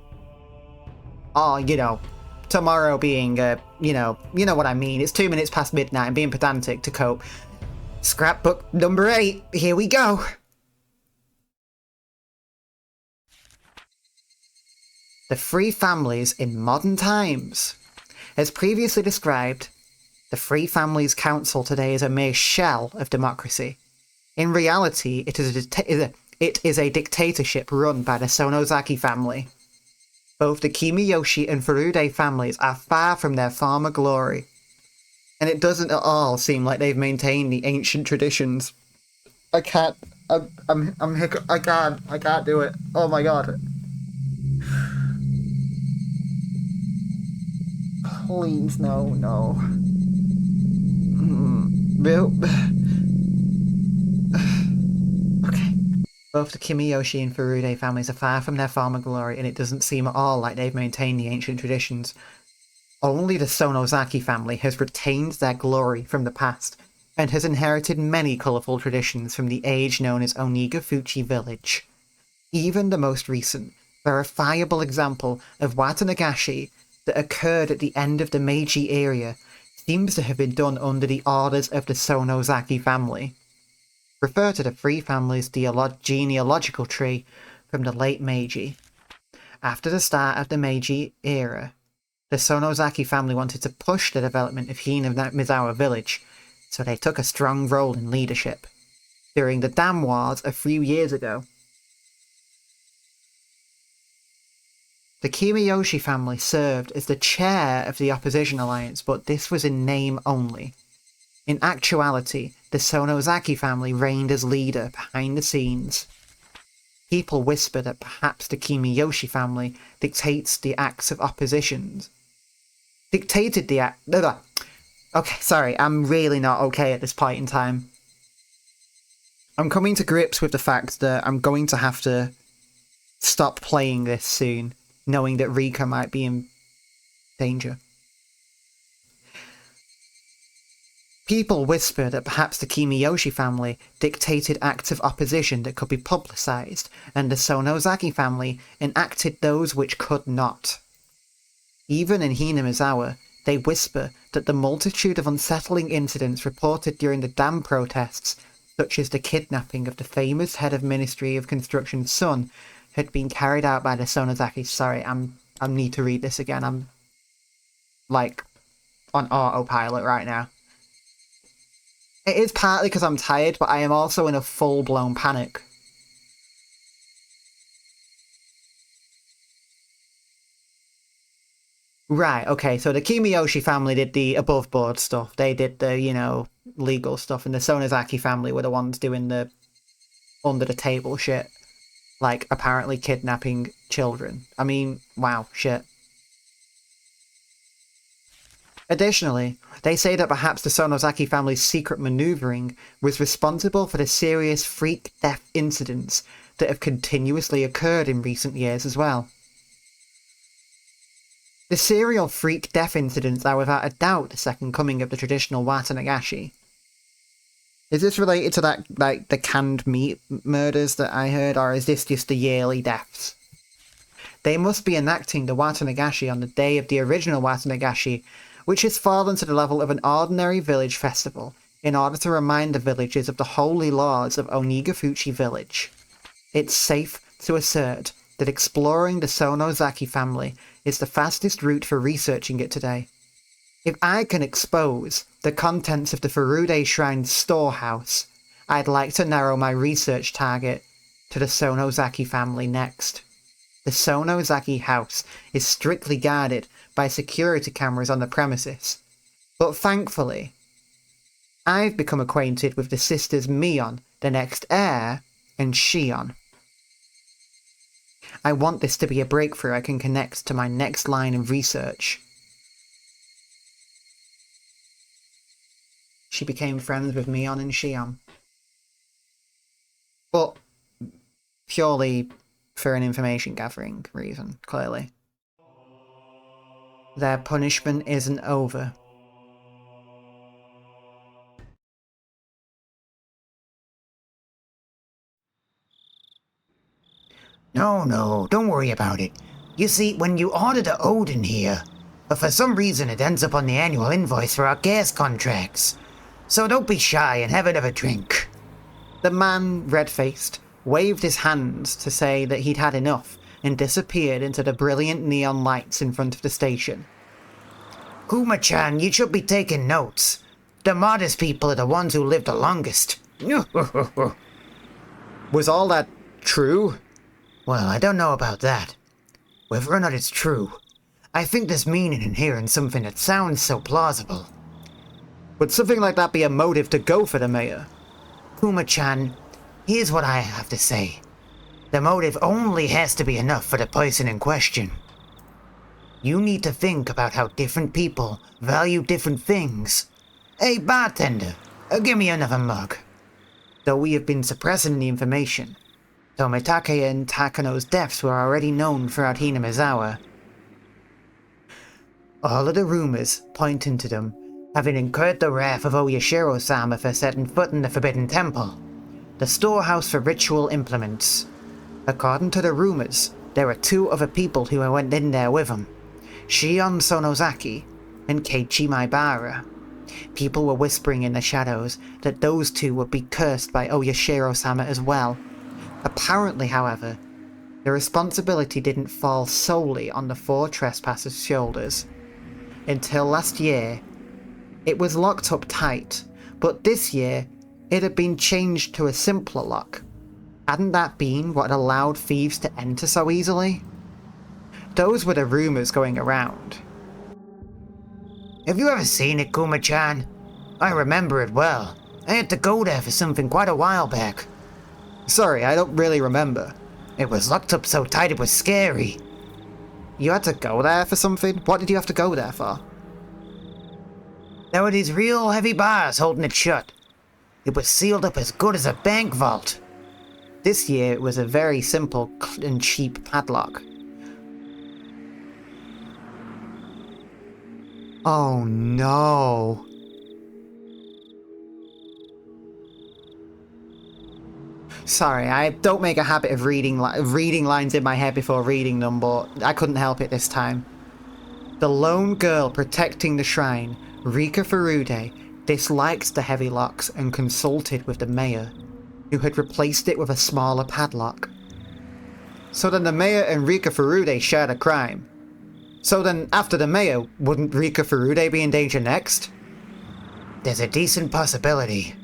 Oh, you know, tomorrow being, you know what I mean. It's 2 minutes past midnight and being pedantic to cope. Scrapbook number 8, here we go. The 3 families in modern times. As previously described, the 3 families council today is a mere shell of democracy. In reality, it is a dictatorship run by the Sonozaki family. Both the Kimiyoshi and Furude families are far from their former glory, and it doesn't at all seem like they've maintained the ancient traditions. I can't do it. Oh my god. Please, no. Okay. Both the Kimiyoshi and Furude families are far from their former glory, and it doesn't seem at all like they've maintained the ancient traditions. Only the Sonozaki family has retained their glory from the past, and has inherited many colourful traditions from the age known as Onigafuchi village. Even the most recent, verifiable example of Watanagashi that occurred at the end of the Meiji era seems to have been done under the orders of the Sonozaki family. Refer to the three families' genealogical tree from the late Meiji. After the start of the Meiji era, the Sonozaki family wanted to push the development of Hinamizawa village, so they took a strong role in leadership. During the Dam Wars a few years ago, the Kimayoshi family served as the chair of the opposition alliance, but this was in name only. In actuality, the Sonozaki family reigned as leader behind the scenes. People whisper that perhaps the Kimayoshi family dictates the acts of opposition. Dictated the act... Okay, sorry, I'm really not okay at this point in time. I'm coming to grips with the fact that I'm going to have to stop playing this soon, knowing that Rika might be in danger. People whisper that perhaps the Kimayoshi family dictated acts of opposition that could be publicised, and the Sonozaki family enacted those which could not. Even in Hinamizawa, they whisper that the multitude of unsettling incidents reported during the dam protests, such as the kidnapping of the famous head of Ministry of Construction's son, had been carried out by the Sonozaki. Sorry, I need to read this again. I'm, like, on autopilot right now. It is partly because I'm tired, but I am also in a full-blown panic. Right, okay, so the Kimayoshi family did the above-board stuff. They did the, legal stuff, and the Sonozaki family were the ones doing the under-the-table shit. Like, apparently kidnapping children. I mean, wow, shit. Additionally, they say that perhaps the Sonozaki family's secret manoeuvring was responsible for the serious freak death incidents that have continuously occurred in recent years as well. The serial freak death incidents are without a doubt the second coming of the traditional Watanagashi. Is this related to that, like, the canned meat murders that I heard, or is this just the yearly deaths? They must be enacting the Watanagashi on the day of the original Watanagashi, which has fallen to the level of an ordinary village festival, in order to remind the villagers of the holy laws of Onigafuchi village. It's safe to assert that exploring the Sonozaki family is the fastest route for researching it today. If I can expose the contents of the Furude Shrine's storehouse, I'd like to narrow my research target to the Sonozaki family next. The Sonozaki house is strictly guarded by security cameras on the premises, but thankfully, I've become acquainted with the sisters Mion, the next heir, and Shion. I want this to be a breakthrough I can connect to my next line of research. She became friends with Mion and Shion. But purely for an information gathering reason, clearly. Their punishment isn't over. No, don't worry about it. You see, when you order the Odin here, but for some reason it ends up on the annual invoice for our gas contracts. So don't be shy and have another drink. The man, red-faced, waved his hands to say that he'd had enough and disappeared into the brilliant neon lights in front of the station. Kuma-chan, you should be taking notes. The modest people are the ones who live the longest. Was all that true? Well, I don't know about that. Whether or not it's true, I think there's meaning in hearing something that sounds so plausible. Would something like that be a motive to go for the mayor? Kuma-chan, here's what I have to say. The motive only has to be enough for the person in question. You need to think about how different people value different things. Hey, bartender, give me another mug. Though we have been suppressing the information, Tomitake and Takano's deaths were already known throughout Hinamizawa. All of the rumors pointing to them having incurred the wrath of Oyashiro-sama for setting foot in the Forbidden Temple, the storehouse for ritual implements. According to the rumors, there were two other people who went in there with him, Shion Sonozaki and Keiichi Maibara. People were whispering in the shadows that those two would be cursed by Oyashiro-sama as well. Apparently, however, the responsibility didn't fall solely on the 4 trespassers' shoulders. Until last year, it was locked up tight, but this year it had been changed to a simpler lock. Hadn't that been what allowed thieves to enter so easily? Those were the rumours going around. Have you ever seen it, Kuma-chan? I remember it well. I had to go there for something quite a while back. Sorry, I don't really remember. It was locked up so tight it was scary. You had to go there for something? What did you have to go there for? There were these real heavy bars holding it shut. It was sealed up as good as a bank vault. This year it was a very simple and cheap padlock. Oh no. Sorry, I don't make a habit of reading lines in my head before reading them, but I couldn't help it this time. The lone girl protecting the shrine, Rika Furude, disliked the heavy locks and consulted with the mayor, who had replaced it with a smaller padlock. So then the mayor and Rika Furude shared a crime. So then, after the mayor, wouldn't Rika Furude be in danger next? There's a decent possibility.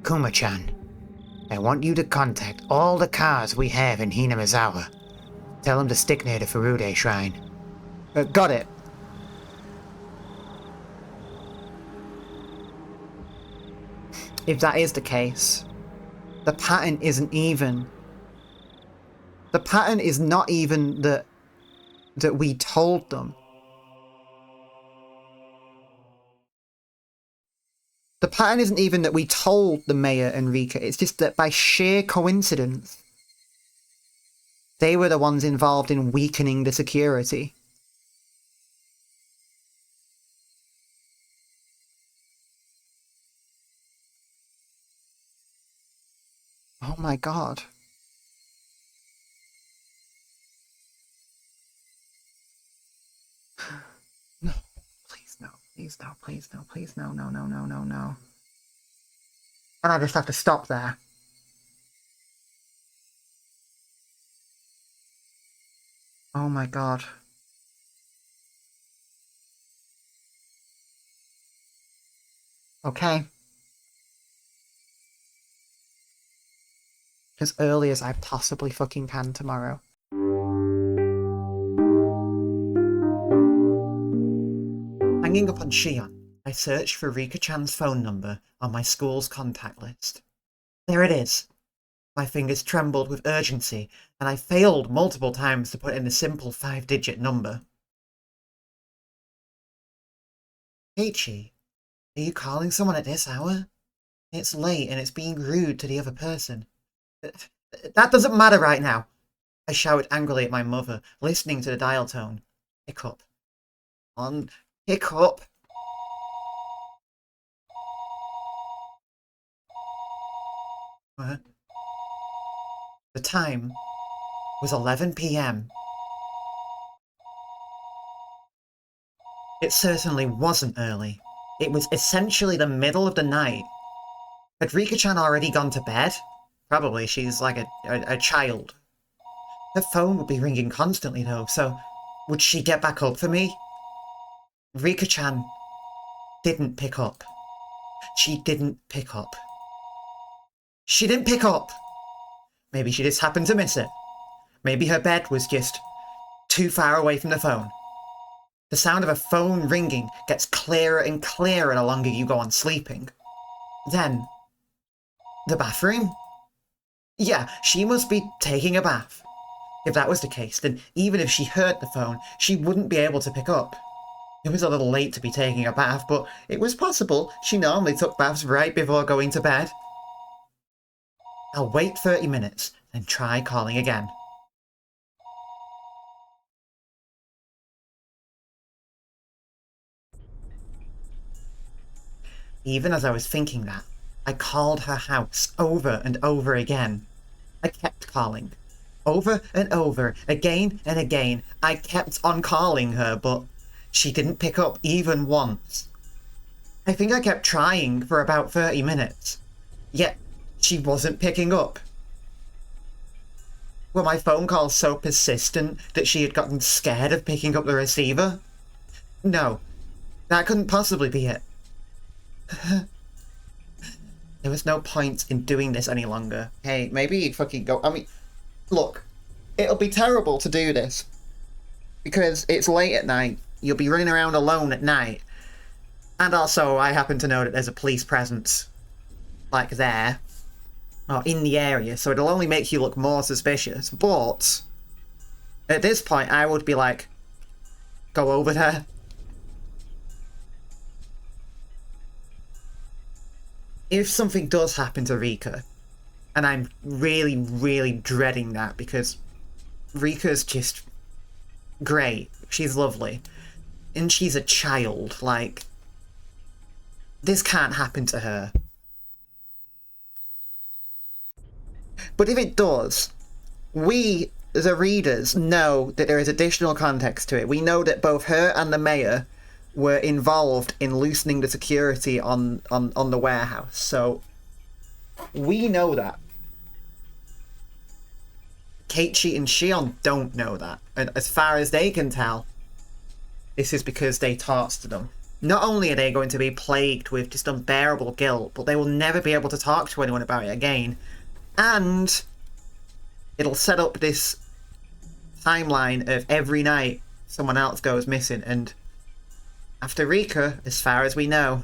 Kuma-chan, I want you to contact all the cars we have in Hinamizawa. Tell them to stick near the Furude shrine. Got it. If that is the case, the pattern isn't even. The pattern is not even that we told them. The pattern isn't even that we told the mayor and Rika, it's just that by sheer coincidence, they were the ones involved in weakening the security. Oh my god. No, please no, please no, please no, please no, no, no, no, no, no. And I just have to stop there. Oh my god. Okay. As early as I possibly fucking can tomorrow. Hanging up on Shion, I searched for Rika-chan's phone number on my school's contact list. There it is. My fingers trembled with urgency, and I failed multiple times to put in the simple 5-digit number. Heichi, are you calling someone at this hour? It's late and it's being rude to the other person. That doesn't matter right now, I shouted angrily at my mother, listening to the dial tone. Hiccup. On hiccup. What? The time was 11 p.m. It certainly wasn't early. It was essentially the middle of the night. Had Rika-chan already gone to bed? Probably, she's like a child. Her phone would be ringing constantly though, so would she get back up for me? Rika-chan didn't pick up. She didn't pick up. She didn't pick up! Maybe she just happened to miss it. Maybe her bed was just too far away from the phone. The sound of a phone ringing gets clearer and clearer the longer you go on sleeping. Then, the bathroom? Yeah, she must be taking a bath. If that was the case, then even if she heard the phone, she wouldn't be able to pick up. It was a little late to be taking a bath, but it was possible. She normally took baths right before going to bed. I'll wait 30 minutes and try calling again. Even as I was thinking that, I called her house over and over again. I kept calling. Over and over, again and again, I kept on calling her, but she didn't pick up even once. I think I kept trying for about 30 minutes, yet she wasn't picking up. Were my phone calls so persistent that she had gotten scared of picking up the receiver? No, that couldn't possibly be it. There was no point in doing this any longer. Hey, maybe you fucking go. I mean, look, it'll be terrible to do this because it's late at night. You'll be running around alone at night. And also, I happen to know that there's a police presence, like there, or in the area, so it'll only make you look more suspicious. But at this point, I would be like, go over there. If something does happen to Rika, and I'm really, really dreading that because Rika's just great. She's lovely. And she's a child. Like, this can't happen to her. But if it does, we, the readers, know that there is additional context to it. We know that both her and the mayor were involved in loosening the security on the warehouse. So, we know that. Keiichi and Shion don't know that. And as far as they can tell, this is because they talked to them. Not only are they going to be plagued with just unbearable guilt, but they will never be able to talk to anyone about it again. And it'll set up this timeline of every night someone else goes missing. And after Rika, as far as we know,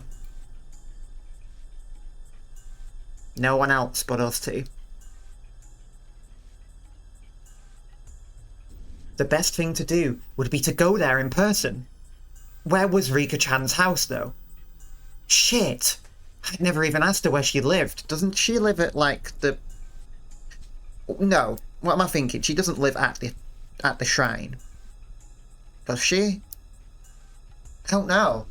no one else but us two. The best thing to do would be to go there in person. Where was Rika-chan's house, though? Shit! I'd never even asked her where she lived. Doesn't she live at, like, the... No, what am I thinking? She doesn't live at the shrine. Does she? I don't know.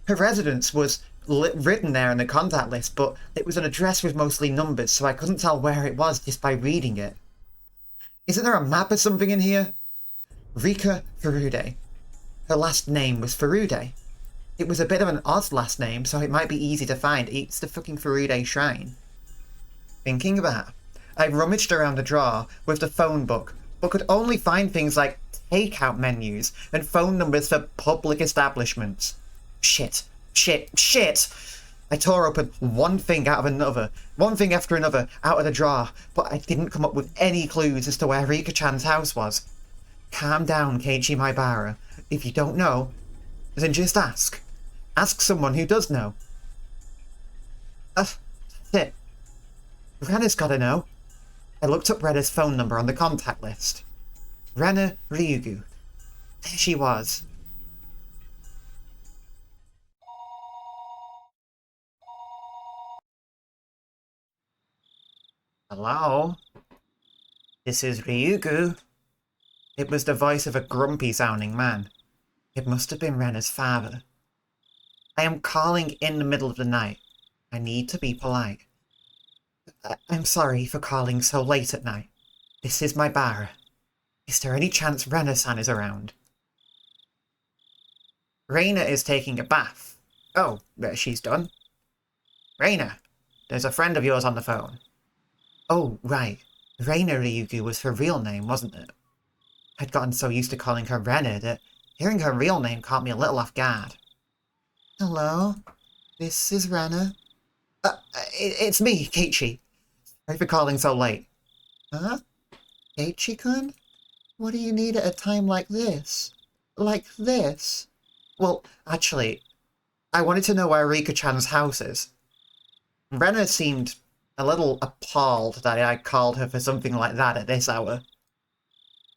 Her residence was written there in the contact list, but it was an address with mostly numbers, so I couldn't tell where it was just by reading it. Isn't there a map or something in here? Rika Furude. Her last name was Furude. It was a bit of an odd last name, so it might be easy to find. It's the fucking Furude shrine. Thinking of that, I rummaged around a drawer with the phone book, but could only find things like takeout menus and phone numbers for public establishments. Shit. I tore open one thing out of another, one thing after another out of the drawer, but I didn't come up with any clues as to where Rika-chan's house was. Calm down, Keiichi Maibara. If you don't know, then just ask. Ask someone who does know. That's it. Rena's gotta know. I looked up Rena's phone number on the contact list. Rena Ryugu. There she was. Hello? This is Ryugu. It was the voice of a grumpy-sounding man. It must have been Rena's father. I am calling in the middle of the night. I need to be polite. I'm sorry for calling so late at night. This is my bar. Is there any chance Rena-san is around? Reina is taking a bath. Oh, she's done. Reina, there's a friend of yours on the phone. Oh, right. Reina Ryugu was her real name, wasn't it? I'd gotten so used to calling her Rena that hearing her real name caught me a little off guard. Hello? This is Rena. It's me, Keiichi. Sorry for calling so late. Huh? Keiichi-kun? What do you need at a time like this? Like this? Well, actually, I wanted to know where Rika-chan's house is. Rena seemed a little appalled that I called her for something like that at this hour.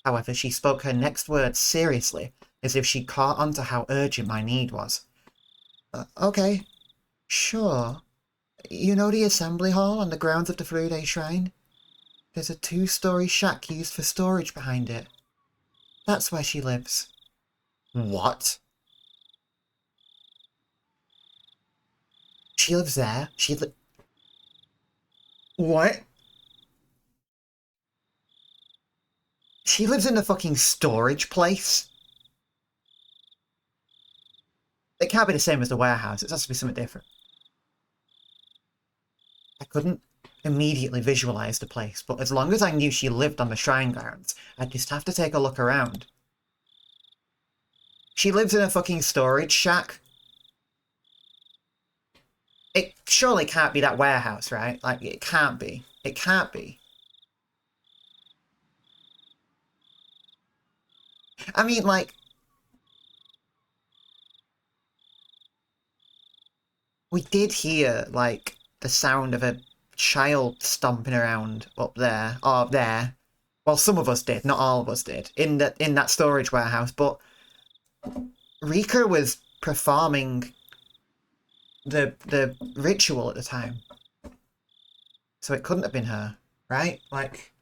However, she spoke her next words seriously, as if she caught on to how urgent my need was. Okay, sure. You know the assembly hall on the grounds of the Furude Shrine? There's a 2-story shack used for storage behind it. That's where she lives. What? She lives there? What? She lives in a fucking storage place? It can't be the same as the warehouse. It has to be something different. I couldn't immediately visualize the place, but as long as I knew she lived on the shrine grounds, I'd just have to take a look around. She lives in a fucking storage shack. It surely can't be that warehouse, right? Like, it can't be. It can't be. I mean, like... We did hear, like, the sound of a child stomping around up there, or there. Well, some of us did, not all of us did, in that storage warehouse, but Rika was performing the ritual at the time. So it couldn't have been her, right? Like...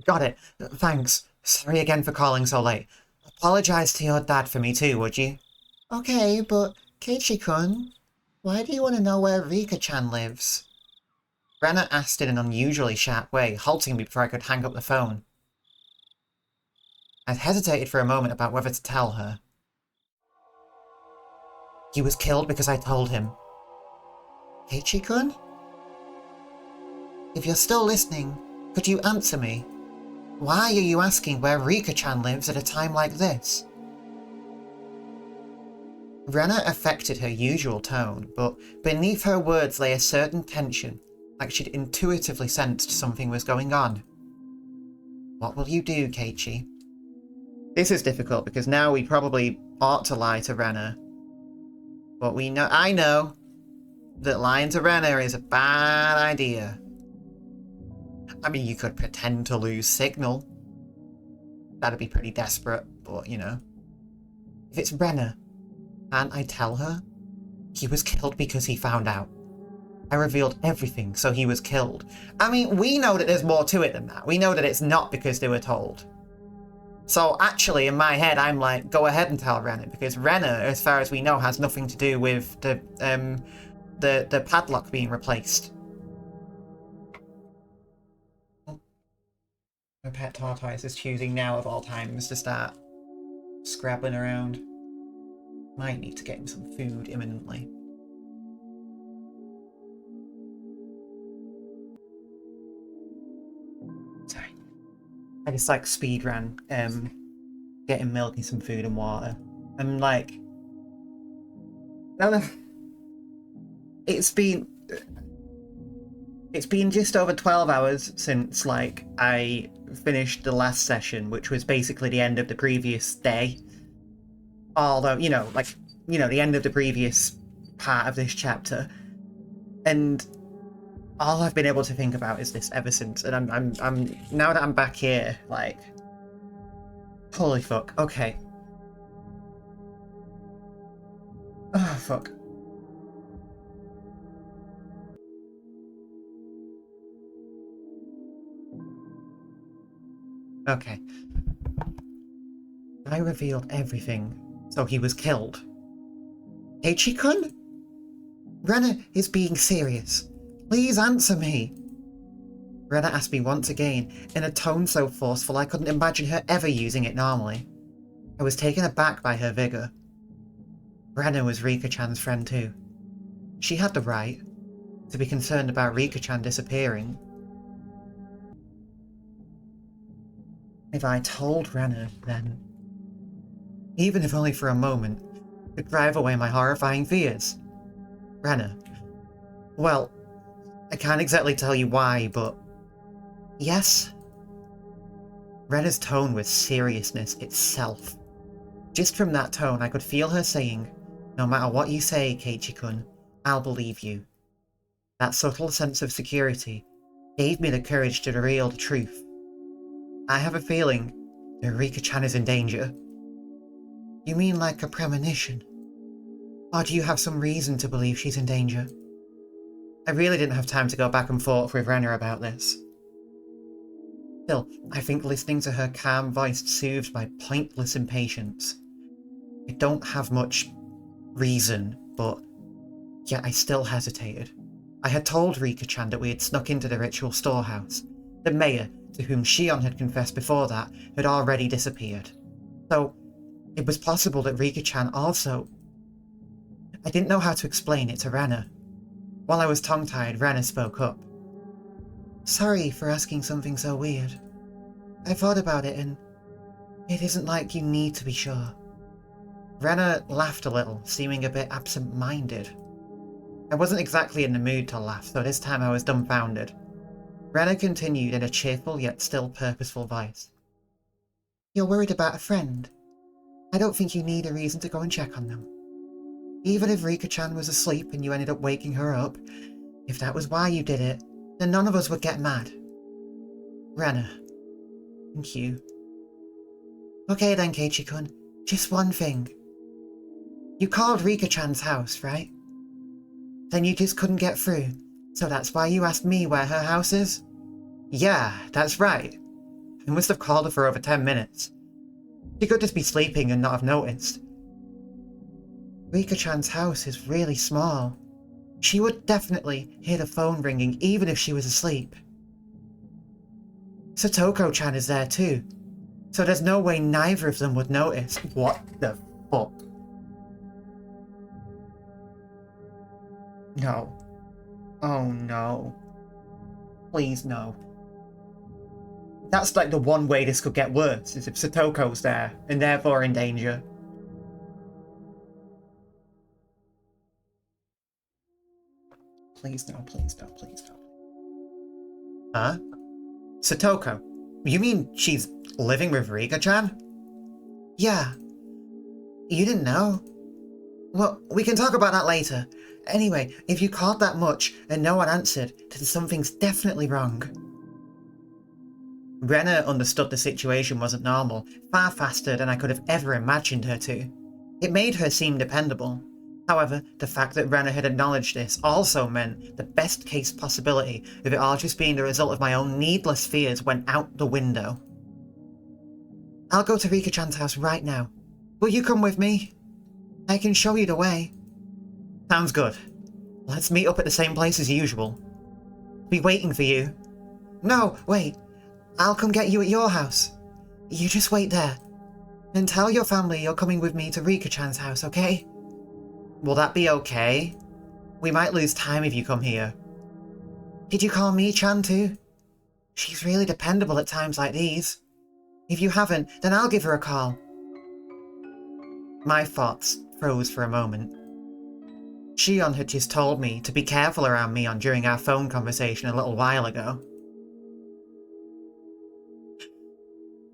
Got it. Thanks. Sorry again for calling so late. Apologize to your dad for me too, would you? Okay, but Keiichi-kun, why do you want to know where Rika-chan lives? Renna asked in an unusually sharp way, halting me before I could hang up the phone. I hesitated for a moment about whether to tell her. He was killed because I told him. Keiichi-kun? If you're still listening, could you answer me? Why are you asking where Rika-chan lives at a time like this? Renna affected her usual tone, but beneath her words lay a certain tension, like she'd intuitively sensed something was going on. What will you do, Keiichi? This is difficult because now we probably ought to lie to Renna. But I know that lying to Renna is a bad idea. I mean, you could pretend to lose signal. That'd be pretty desperate, but, you know. If it's Renna, can't I tell her? He was killed because he found out. I revealed everything, so he was killed. I mean, we know that there's more to it than that. We know that it's not because they were told. So actually, in my head, I'm like, go ahead and tell Renna, because Renna, as far as we know, has nothing to do with the padlock being replaced. My pet tortoise is choosing now of all times to start scrabbling around. Might need to get him some food imminently. Sorry. I just like speed ran getting milk and some food and water. I'm like, I don't know. It's been just over 12 hours since like I finished the last session, which was basically the end of the previous day. Although, the end of the previous part of this chapter. And all I've been able to think about is this ever since. And I'm now that I'm back here, like, holy fuck. Okay. Oh, fuck. Okay. I revealed everything, so he was killed. Keiichi-kun? Renna is being serious. Please answer me. Renna asked me once again, in a tone so forceful I couldn't imagine her ever using it normally. I was taken aback by her vigour. Renna was Rika-chan's friend too. She had the right to be concerned about Rika-chan disappearing. If I told Renna, then, even if only for a moment, could drive away my horrifying fears. Renna. Well, I can't exactly tell you why, but... yes? Renna's tone was seriousness itself. Just from that tone, I could feel her saying, no matter what you say, Keiichi-kun, I'll believe you. That subtle sense of security gave me the courage to reveal the truth. I have a feeling that Rika-chan is in danger. You mean like a premonition? Or do you have some reason to believe she's in danger? I really didn't have time to go back and forth with Renna about this. Still, I think listening to her calm voice soothed my pointless impatience. I don't have much reason, but yet I still hesitated. I had told Rika-chan that we had snuck into the ritual storehouse. The mayor, to whom Shion had confessed before that, had already disappeared. So, it was possible that Rika-chan also... I didn't know how to explain it to Rena. While I was tongue-tied, Rena spoke up. Sorry for asking something so weird. I thought about it and it isn't like you need to be sure. Rena laughed a little, seeming a bit absent-minded. I wasn't exactly in the mood to laugh, so this time I was dumbfounded. Rena continued in a cheerful yet still purposeful voice. You're worried about a friend. I don't think you need a reason to go and check on them. Even if Rika-chan was asleep and you ended up waking her up, if that was why you did it, then none of us would get mad. Rena. Thank you. Okay then, Keiichi-kun. Just one thing. You called Rika-chan's house, right? Then you just couldn't get through, so that's why you asked me where her house is? Yeah, that's right. I must have called her for over 10 minutes. She could just be sleeping and not have noticed. Rika-chan's house is really small. She would definitely hear the phone ringing even if she was asleep. Satoko-chan is there too, so there's no way neither of them would notice. What the fuck? No. Oh no. Please no. That's like the one way this could get worse, is if Satoko's there, and therefore in danger. Please no, please no, please no. Huh? Satoko? You mean she's living with Rika-chan? Yeah. You didn't know? Well, we can talk about that later. Anyway, if you called that much and no one answered, then something's definitely wrong. Rena understood the situation wasn't normal, far faster than I could have ever imagined her to. It made her seem dependable. However, the fact that Rena had acknowledged this also meant the best case possibility of it all just being the result of my own needless fears went out the window. I'll go to Rika-chan's house right now. Will you come with me? I can show you the way. Sounds good. Let's meet up at the same place as usual. Be waiting for you. No, wait. I'll come get you at your house. You just wait there. And tell your family you're coming with me to Rika-chan's house, okay? Will that be okay? We might lose time if you come here. Did you call me Chan too? She's really dependable at times like these. If you haven't, then I'll give her a call. My thoughts froze for a moment. Shion had just told me to be careful around Mion during our phone conversation a little while ago.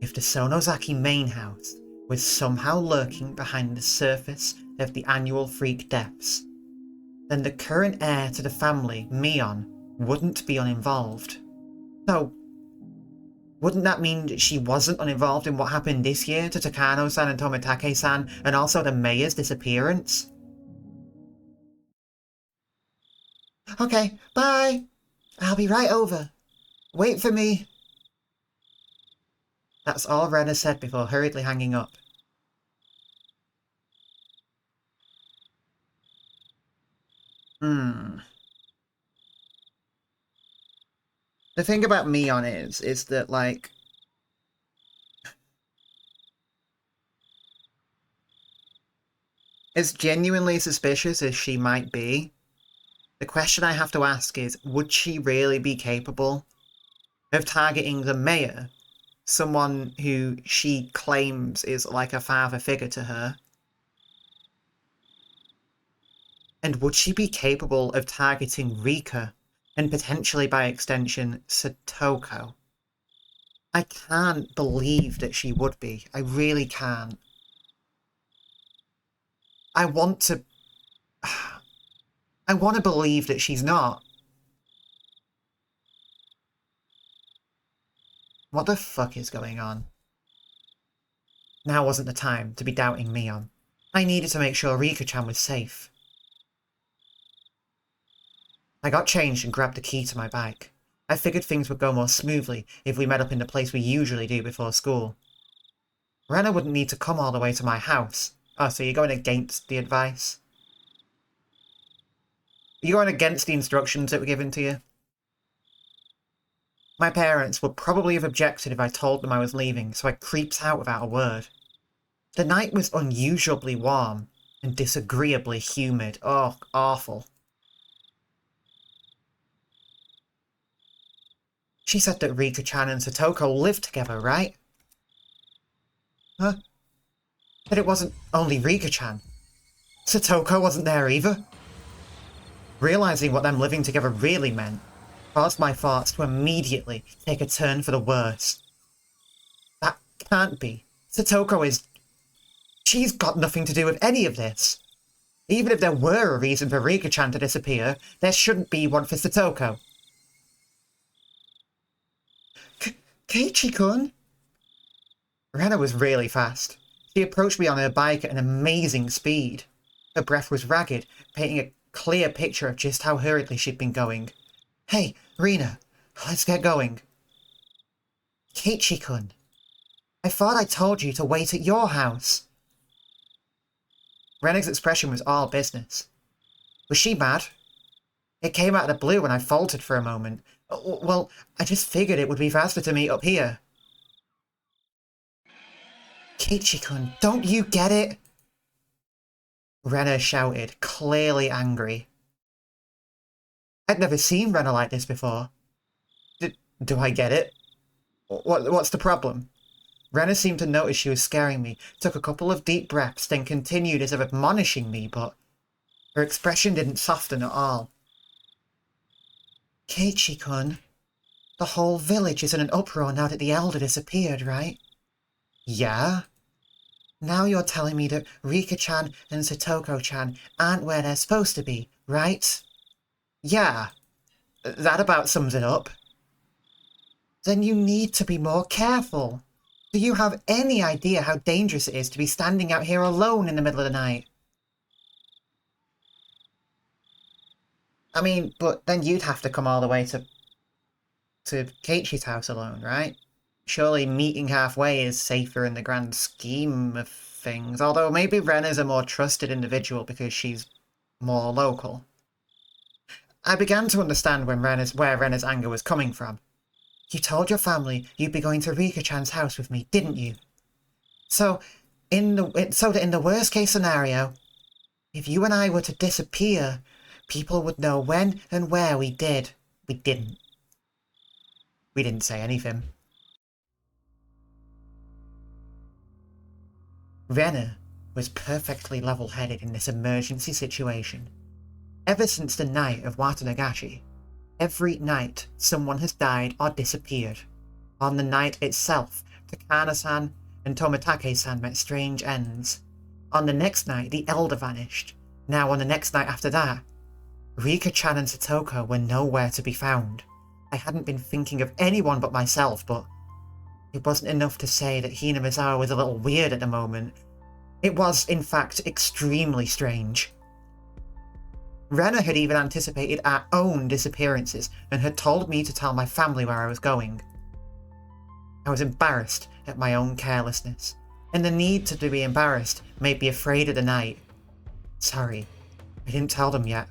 If the Sonozaki main house was somehow lurking behind the surface of the annual freak deaths, then the current heir to the family, Mion, wouldn't be uninvolved. So, wouldn't that mean that she wasn't uninvolved in what happened this year to Takano-san and Tomitake-san, and also the mayor's disappearance? Okay, bye! I'll be right over. Wait for me. That's all Rena said before hurriedly hanging up. The thing about Mion is that, like, as genuinely suspicious as she might be, the question I have to ask is, would she really be capable of targeting the mayor? Someone who she claims is like a father figure to her. And would she be capable of targeting Rika, and potentially by extension, Satoko? I can't believe that she would be. I really can't. I want to believe that she's not. What the fuck is going on? Now wasn't the time to be doubting Mion. I needed to make sure Rika-chan was safe. I got changed and grabbed the key to my bike. I figured things would go more smoothly if we met up in the place we usually do before school. Rena wouldn't need to come all the way to my house. Oh, so you're going against the advice? You're going against the instructions that were given to you? My parents would probably have objected if I told them I was leaving, so I creeps out without a word. The night was unusually warm and disagreeably humid. Oh, awful. She said that Rika-chan and Satoko lived together, right? Huh? But it wasn't only Rika-chan. Satoko wasn't there either. Realizing what them living together really meant caused my thoughts to immediately take a turn for the worse. That can't be. Satoko is... She's got nothing to do with any of this. Even if there were a reason for Rika-chan to disappear, there shouldn't be one for Satoko. Keiichi-kun? Rena was really fast. She approached me on her bike at an amazing speed. Her breath was ragged, painting a clear picture of just how hurriedly she'd been going. Hey, Rena, let's get going. Keiichi-kun, I thought I told you to wait at your house. Rena's expression was all business. Was she mad? It came out of the blue and I faltered for a moment. Well, I just figured it would be faster to meet up here. Keiichi-kun, don't you get it? Rena shouted, clearly angry. I'd never seen Rena like this before. Do I get it? What's the problem? Rena seemed to notice she was scaring me, took a couple of deep breaths, then continued as if admonishing me, but her expression didn't soften at all. Keiichi-kun, the whole village is in an uproar now that the elder disappeared, right? Yeah? Now you're telling me that Rika-chan and Satoko-chan aren't where they're supposed to be, right? Yeah. That about sums it up. Then you need to be more careful. Do you have any idea how dangerous it is to be standing out here alone in the middle of the night? I mean, but then you'd have to come all the way to Keiichi's house alone, right? Surely meeting halfway is safer in the grand scheme of things, although maybe Rena's a more trusted individual because she's more local. I began to understand where Rena's anger was coming from. You told your family you'd be going to Rika-chan's house with me, didn't you? So that in the worst case scenario, if you and I were to disappear, people would know when and where we did. We didn't. We didn't say anything. Rena was perfectly level-headed in this emergency situation. Ever since the night of Watanagashi, every night someone has died or disappeared. On the night itself, Takana-san and Tomitake-san met strange ends. On the next night, the elder vanished. Now on the next night after that, Rika-chan and Satoko were nowhere to be found. I hadn't been thinking of anyone but myself, but it wasn't enough to say that Hinamizawa was a little weird at the moment. It was, in fact, extremely strange. Rena had even anticipated our own disappearances and had told me to tell my family where I was going. I was embarrassed at my own carelessness, and the need to be embarrassed made me afraid of the night. Sorry, I didn't tell them yet.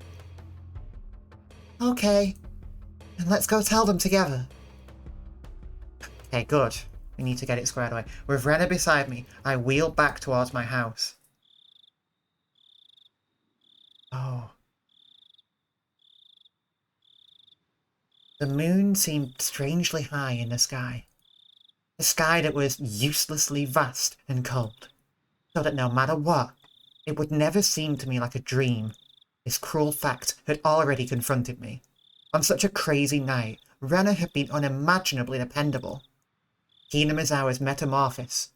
Okay, and let's go tell them together. Okay, good. We need to get it squared away. With Rena beside me, I wheeled back towards my house. Oh. The moon seemed strangely high in the sky. A sky that was uselessly vast and cold, so that no matter what, it would never seem to me like a dream. This cruel fact had already confronted me. On such a crazy night, Rena had been unimaginably dependable. Hinamizawa's metamorphosis,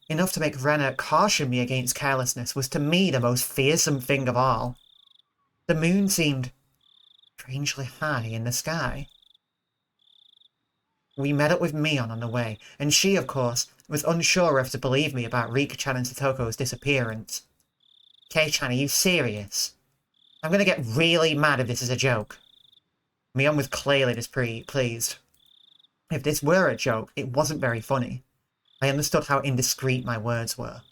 enough to make Rena caution me against carelessness, was to me the most fearsome thing of all. The moon seemed strangely high in the sky. We met up with Mion on the way, and she, of course, was unsure if to believe me about Rika-chan and Satoko's disappearance. Kei-chan, are you serious? I'm gonna get really mad if this is a joke. Mion was clearly displeased. If this were a joke, it wasn't very funny. I understood how indiscreet my words were.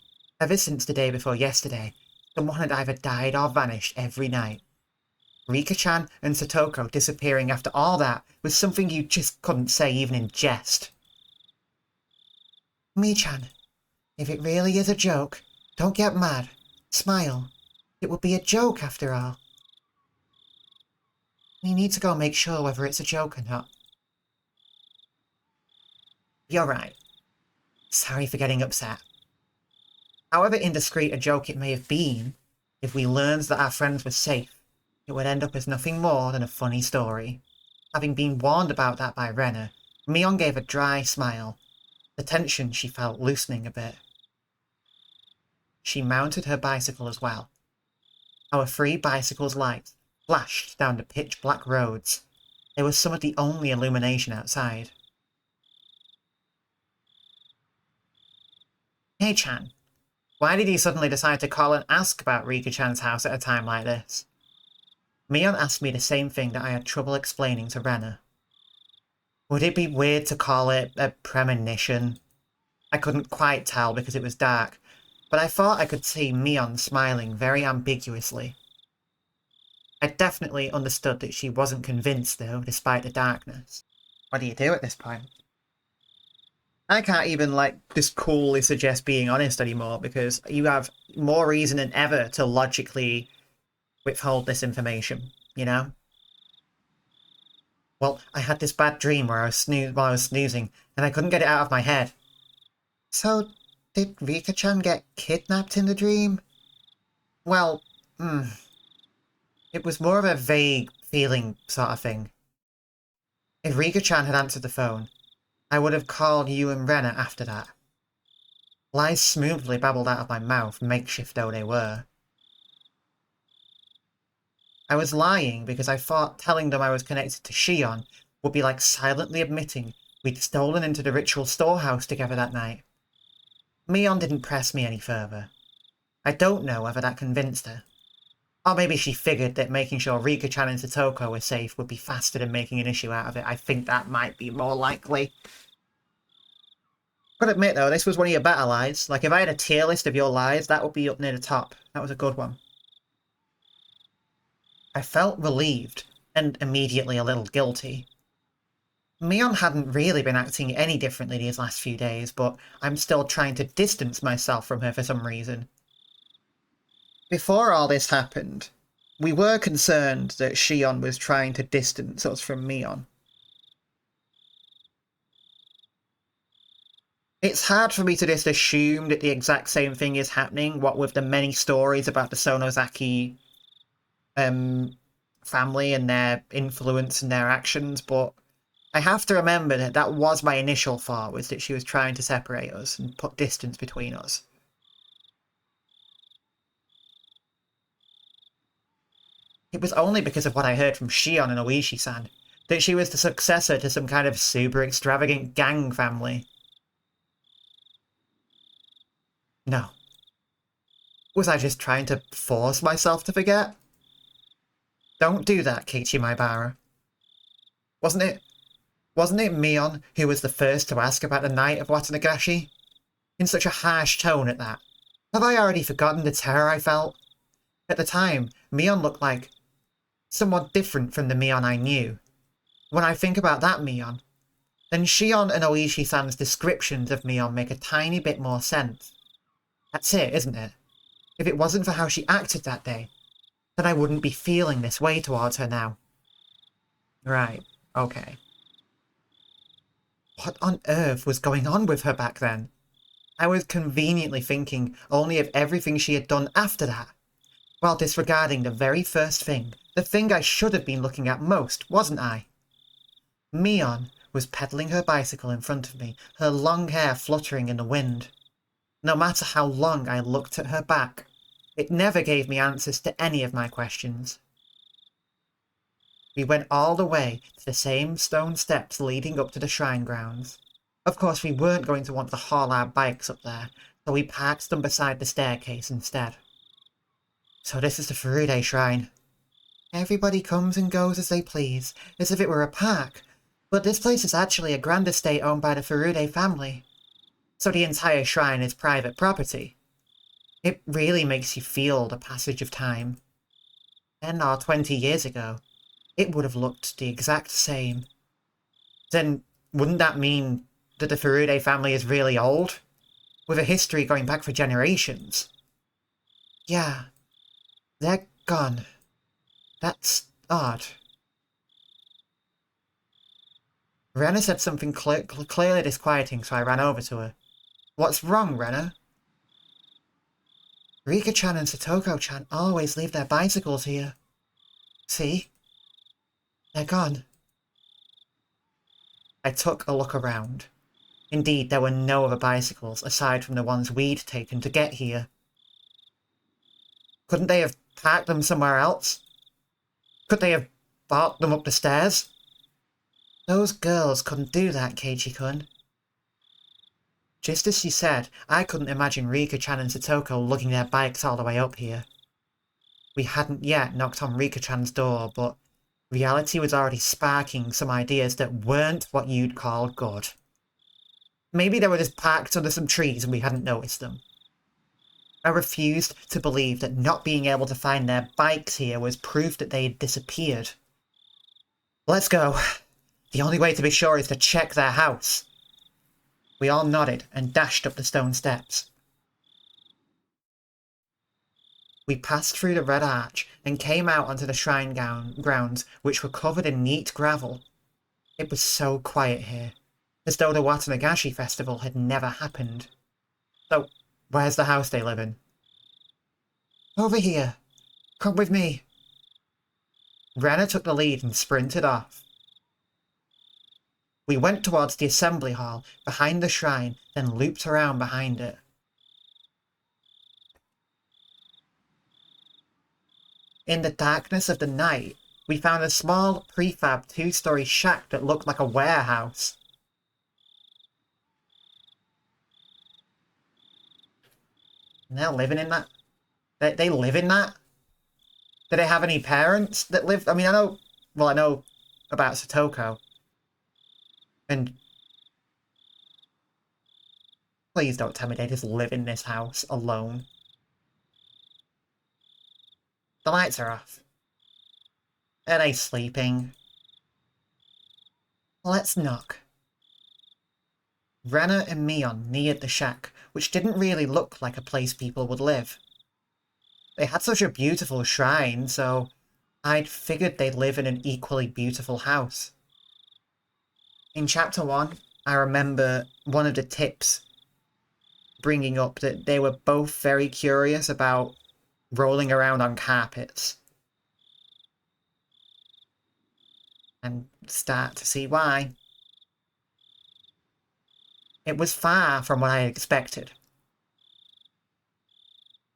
Ever since the day before yesterday, someone had either died or vanished every night. Rika-chan and Satoko disappearing after all that was something you just couldn't say even in jest. Mi-chan, if it really is a joke, don't get mad. Smile. It would be a joke after all. We need to go make sure whether it's a joke or not. You're right. Sorry for getting upset. However indiscreet a joke it may have been, if we learned that our friends were safe, it would end up as nothing more than a funny story. Having been warned about that by Renner, Mion gave a dry smile, the tension she felt loosening a bit. She mounted her bicycle as well. Our 3 bicycles' lights flashed down the pitch-black roads. They were some of the only illumination outside. Hey, Chan. Why did you suddenly decide to call and ask about Rika-chan's house at a time like this? Mion asked me the same thing that I had trouble explaining to Renner. Would it be weird to call it a premonition? I couldn't quite tell because it was dark, but I thought I could see Mion smiling very ambiguously. I definitely understood that she wasn't convinced, though, despite the darkness. What do you do at this point? I can't even, just coolly suggest being honest anymore, because you have more reason than ever to logically withhold this information, you know? Well, I had this bad dream where while I was snoozing, and I couldn't get it out of my head. So, did Rika-chan get kidnapped in the dream? Well, it was more of a vague feeling sort of thing. If Rika-chan had answered the phone, I would have called you and Renner after that. Lies smoothly babbled out of my mouth, makeshift though they were. I was lying because I thought telling them I was connected to Shion would be like silently admitting we'd stolen into the ritual storehouse together that night. Mion didn't press me any further. I don't know whether that convinced her. Or maybe she figured that making sure Rika-chan and Satoko were safe would be faster than making an issue out of it. I think that might be more likely. Gotta admit though, this was one of your better lies. Like, if I had a tier list of your lies, that would be up near the top. That was a good one. I felt relieved, and immediately a little guilty. Mion hadn't really been acting any differently these last few days, but I'm still trying to distance myself from her for some reason. Before all this happened, we were concerned that Shion was trying to distance us from Mion. It's hard for me to just assume that the exact same thing is happening, what with the many stories about the Sonozaki family and their influence and their actions, but I have to remember that that was my initial thought, was that she was trying to separate us and put distance between us. It was only because of what I heard from Shion and Oishi-san that she was the successor to some kind of super extravagant gang family. No. Was I just trying to force myself to forget? Don't do that, Keiichi Maibara. Wasn't it Mion who was the first to ask about the night of Watanagashi? In such a harsh tone at that. Have I already forgotten the terror I felt? At the time, Mion looked like somewhat different from the Mion I knew. When I think about that Mion, then Shion and Oishi-san's descriptions of Mion make a tiny bit more sense. That's it, isn't it? If it wasn't for how she acted that day, then I wouldn't be feeling this way towards her now. Right, okay. What on earth was going on with her back then? I was conveniently thinking only of everything she had done after that, while disregarding the very first thing, the thing I should have been looking at most, wasn't I? Mion was pedaling her bicycle in front of me, her long hair fluttering in the wind. No matter how long I looked at her back, it never gave me answers to any of my questions. We went all the way to the same stone steps leading up to the shrine grounds. Of course, we weren't going to want to haul our bikes up there, so we parked them beside the staircase instead. So this is the Furude Shrine. Everybody comes and goes as they please, as if it were a park, but this place is actually a grand estate owned by the Furude family. So the entire shrine is private property. It really makes you feel the passage of time. 10 or 20 years ago, it would have looked the exact same. Then wouldn't that mean that the Furude family is really old? With a history going back for generations? Yeah, they're gone. That's odd. Rena said something clearly disquieting, so I ran over to her. What's wrong, Rena? Rika-chan and Satoko-chan always leave their bicycles here. See? They're gone. I took a look around. Indeed, there were no other bicycles aside from the ones we'd taken to get here. Couldn't they have parked them somewhere else? Could they have brought them up the stairs? Those girls couldn't do that, Keiichi-kun. Just as she said, I couldn't imagine Rika-chan and Satoko lugging their bikes all the way up here. We hadn't yet knocked on Rika-chan's door, but reality was already sparking some ideas that weren't what you'd call good. Maybe they were just parked under some trees and we hadn't noticed them. I refused to believe that not being able to find their bikes here was proof that they had disappeared. Let's go. The only way to be sure is to check their house. We all nodded and dashed up the stone steps. We passed through the red arch and came out onto the shrine grounds, which were covered in neat gravel. It was so quiet here, as though the Watanagashi festival had never happened. So, where's the house they live in? Over here. Come with me. Rena took the lead and sprinted off. We went towards the assembly hall behind the shrine, then looped around behind it. In the darkness of the night, we found a small prefab 2-story shack that looked like a warehouse. And they're living in that? They live in that? Do they have any parents that live? I mean, I know about Satoko. And please don't tell me they just live in this house alone. The lights are off. Are they sleeping? Let's knock. Rena and Mion neared the shack, which didn't really look like a place people would live. They had such a beautiful shrine, so I'd figured they'd live in an equally beautiful house. In Chapter 1, I remember one of the tips bringing up that they were both very curious about rolling around on carpets. And start to see why. It was far from what I had expected.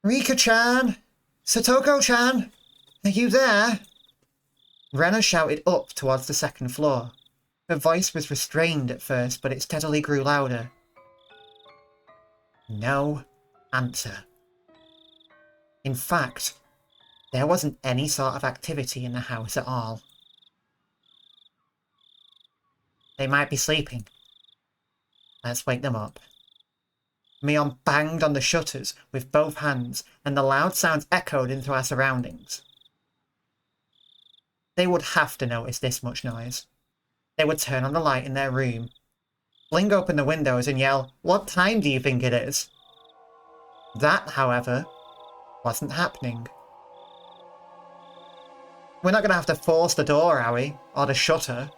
Rika-chan! Satoko-chan! Are you there? Rena shouted up towards the second floor. Her voice was restrained at first, but it steadily grew louder. No answer. In fact, there wasn't any sort of activity in the house at all. They might be sleeping. Let's wake them up. Mion banged on the shutters with both hands, and the loud sounds echoed into our surroundings. They would have to notice this much noise. They would turn on the light in their room, fling open the windows and yell, "What time do you think it is?" That, however, wasn't happening. We're not going to have to force the door, are we? Or the shutter.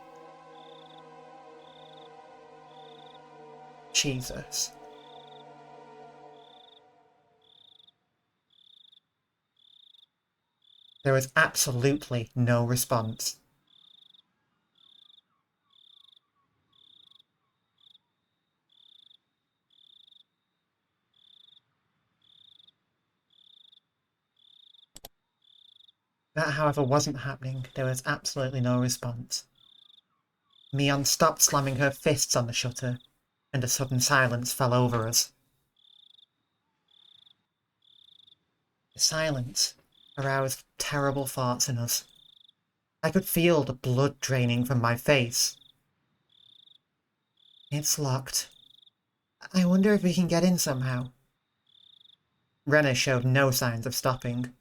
Jesus. There was absolutely no response. That, however, wasn't happening. There was absolutely no response. Mion stopped slamming her fists on the shutter, and a sudden silence fell over us. The silence aroused terrible thoughts in us. I could feel the blood draining from my face. It's locked. I wonder if we can get in somehow. Rena showed no signs of stopping.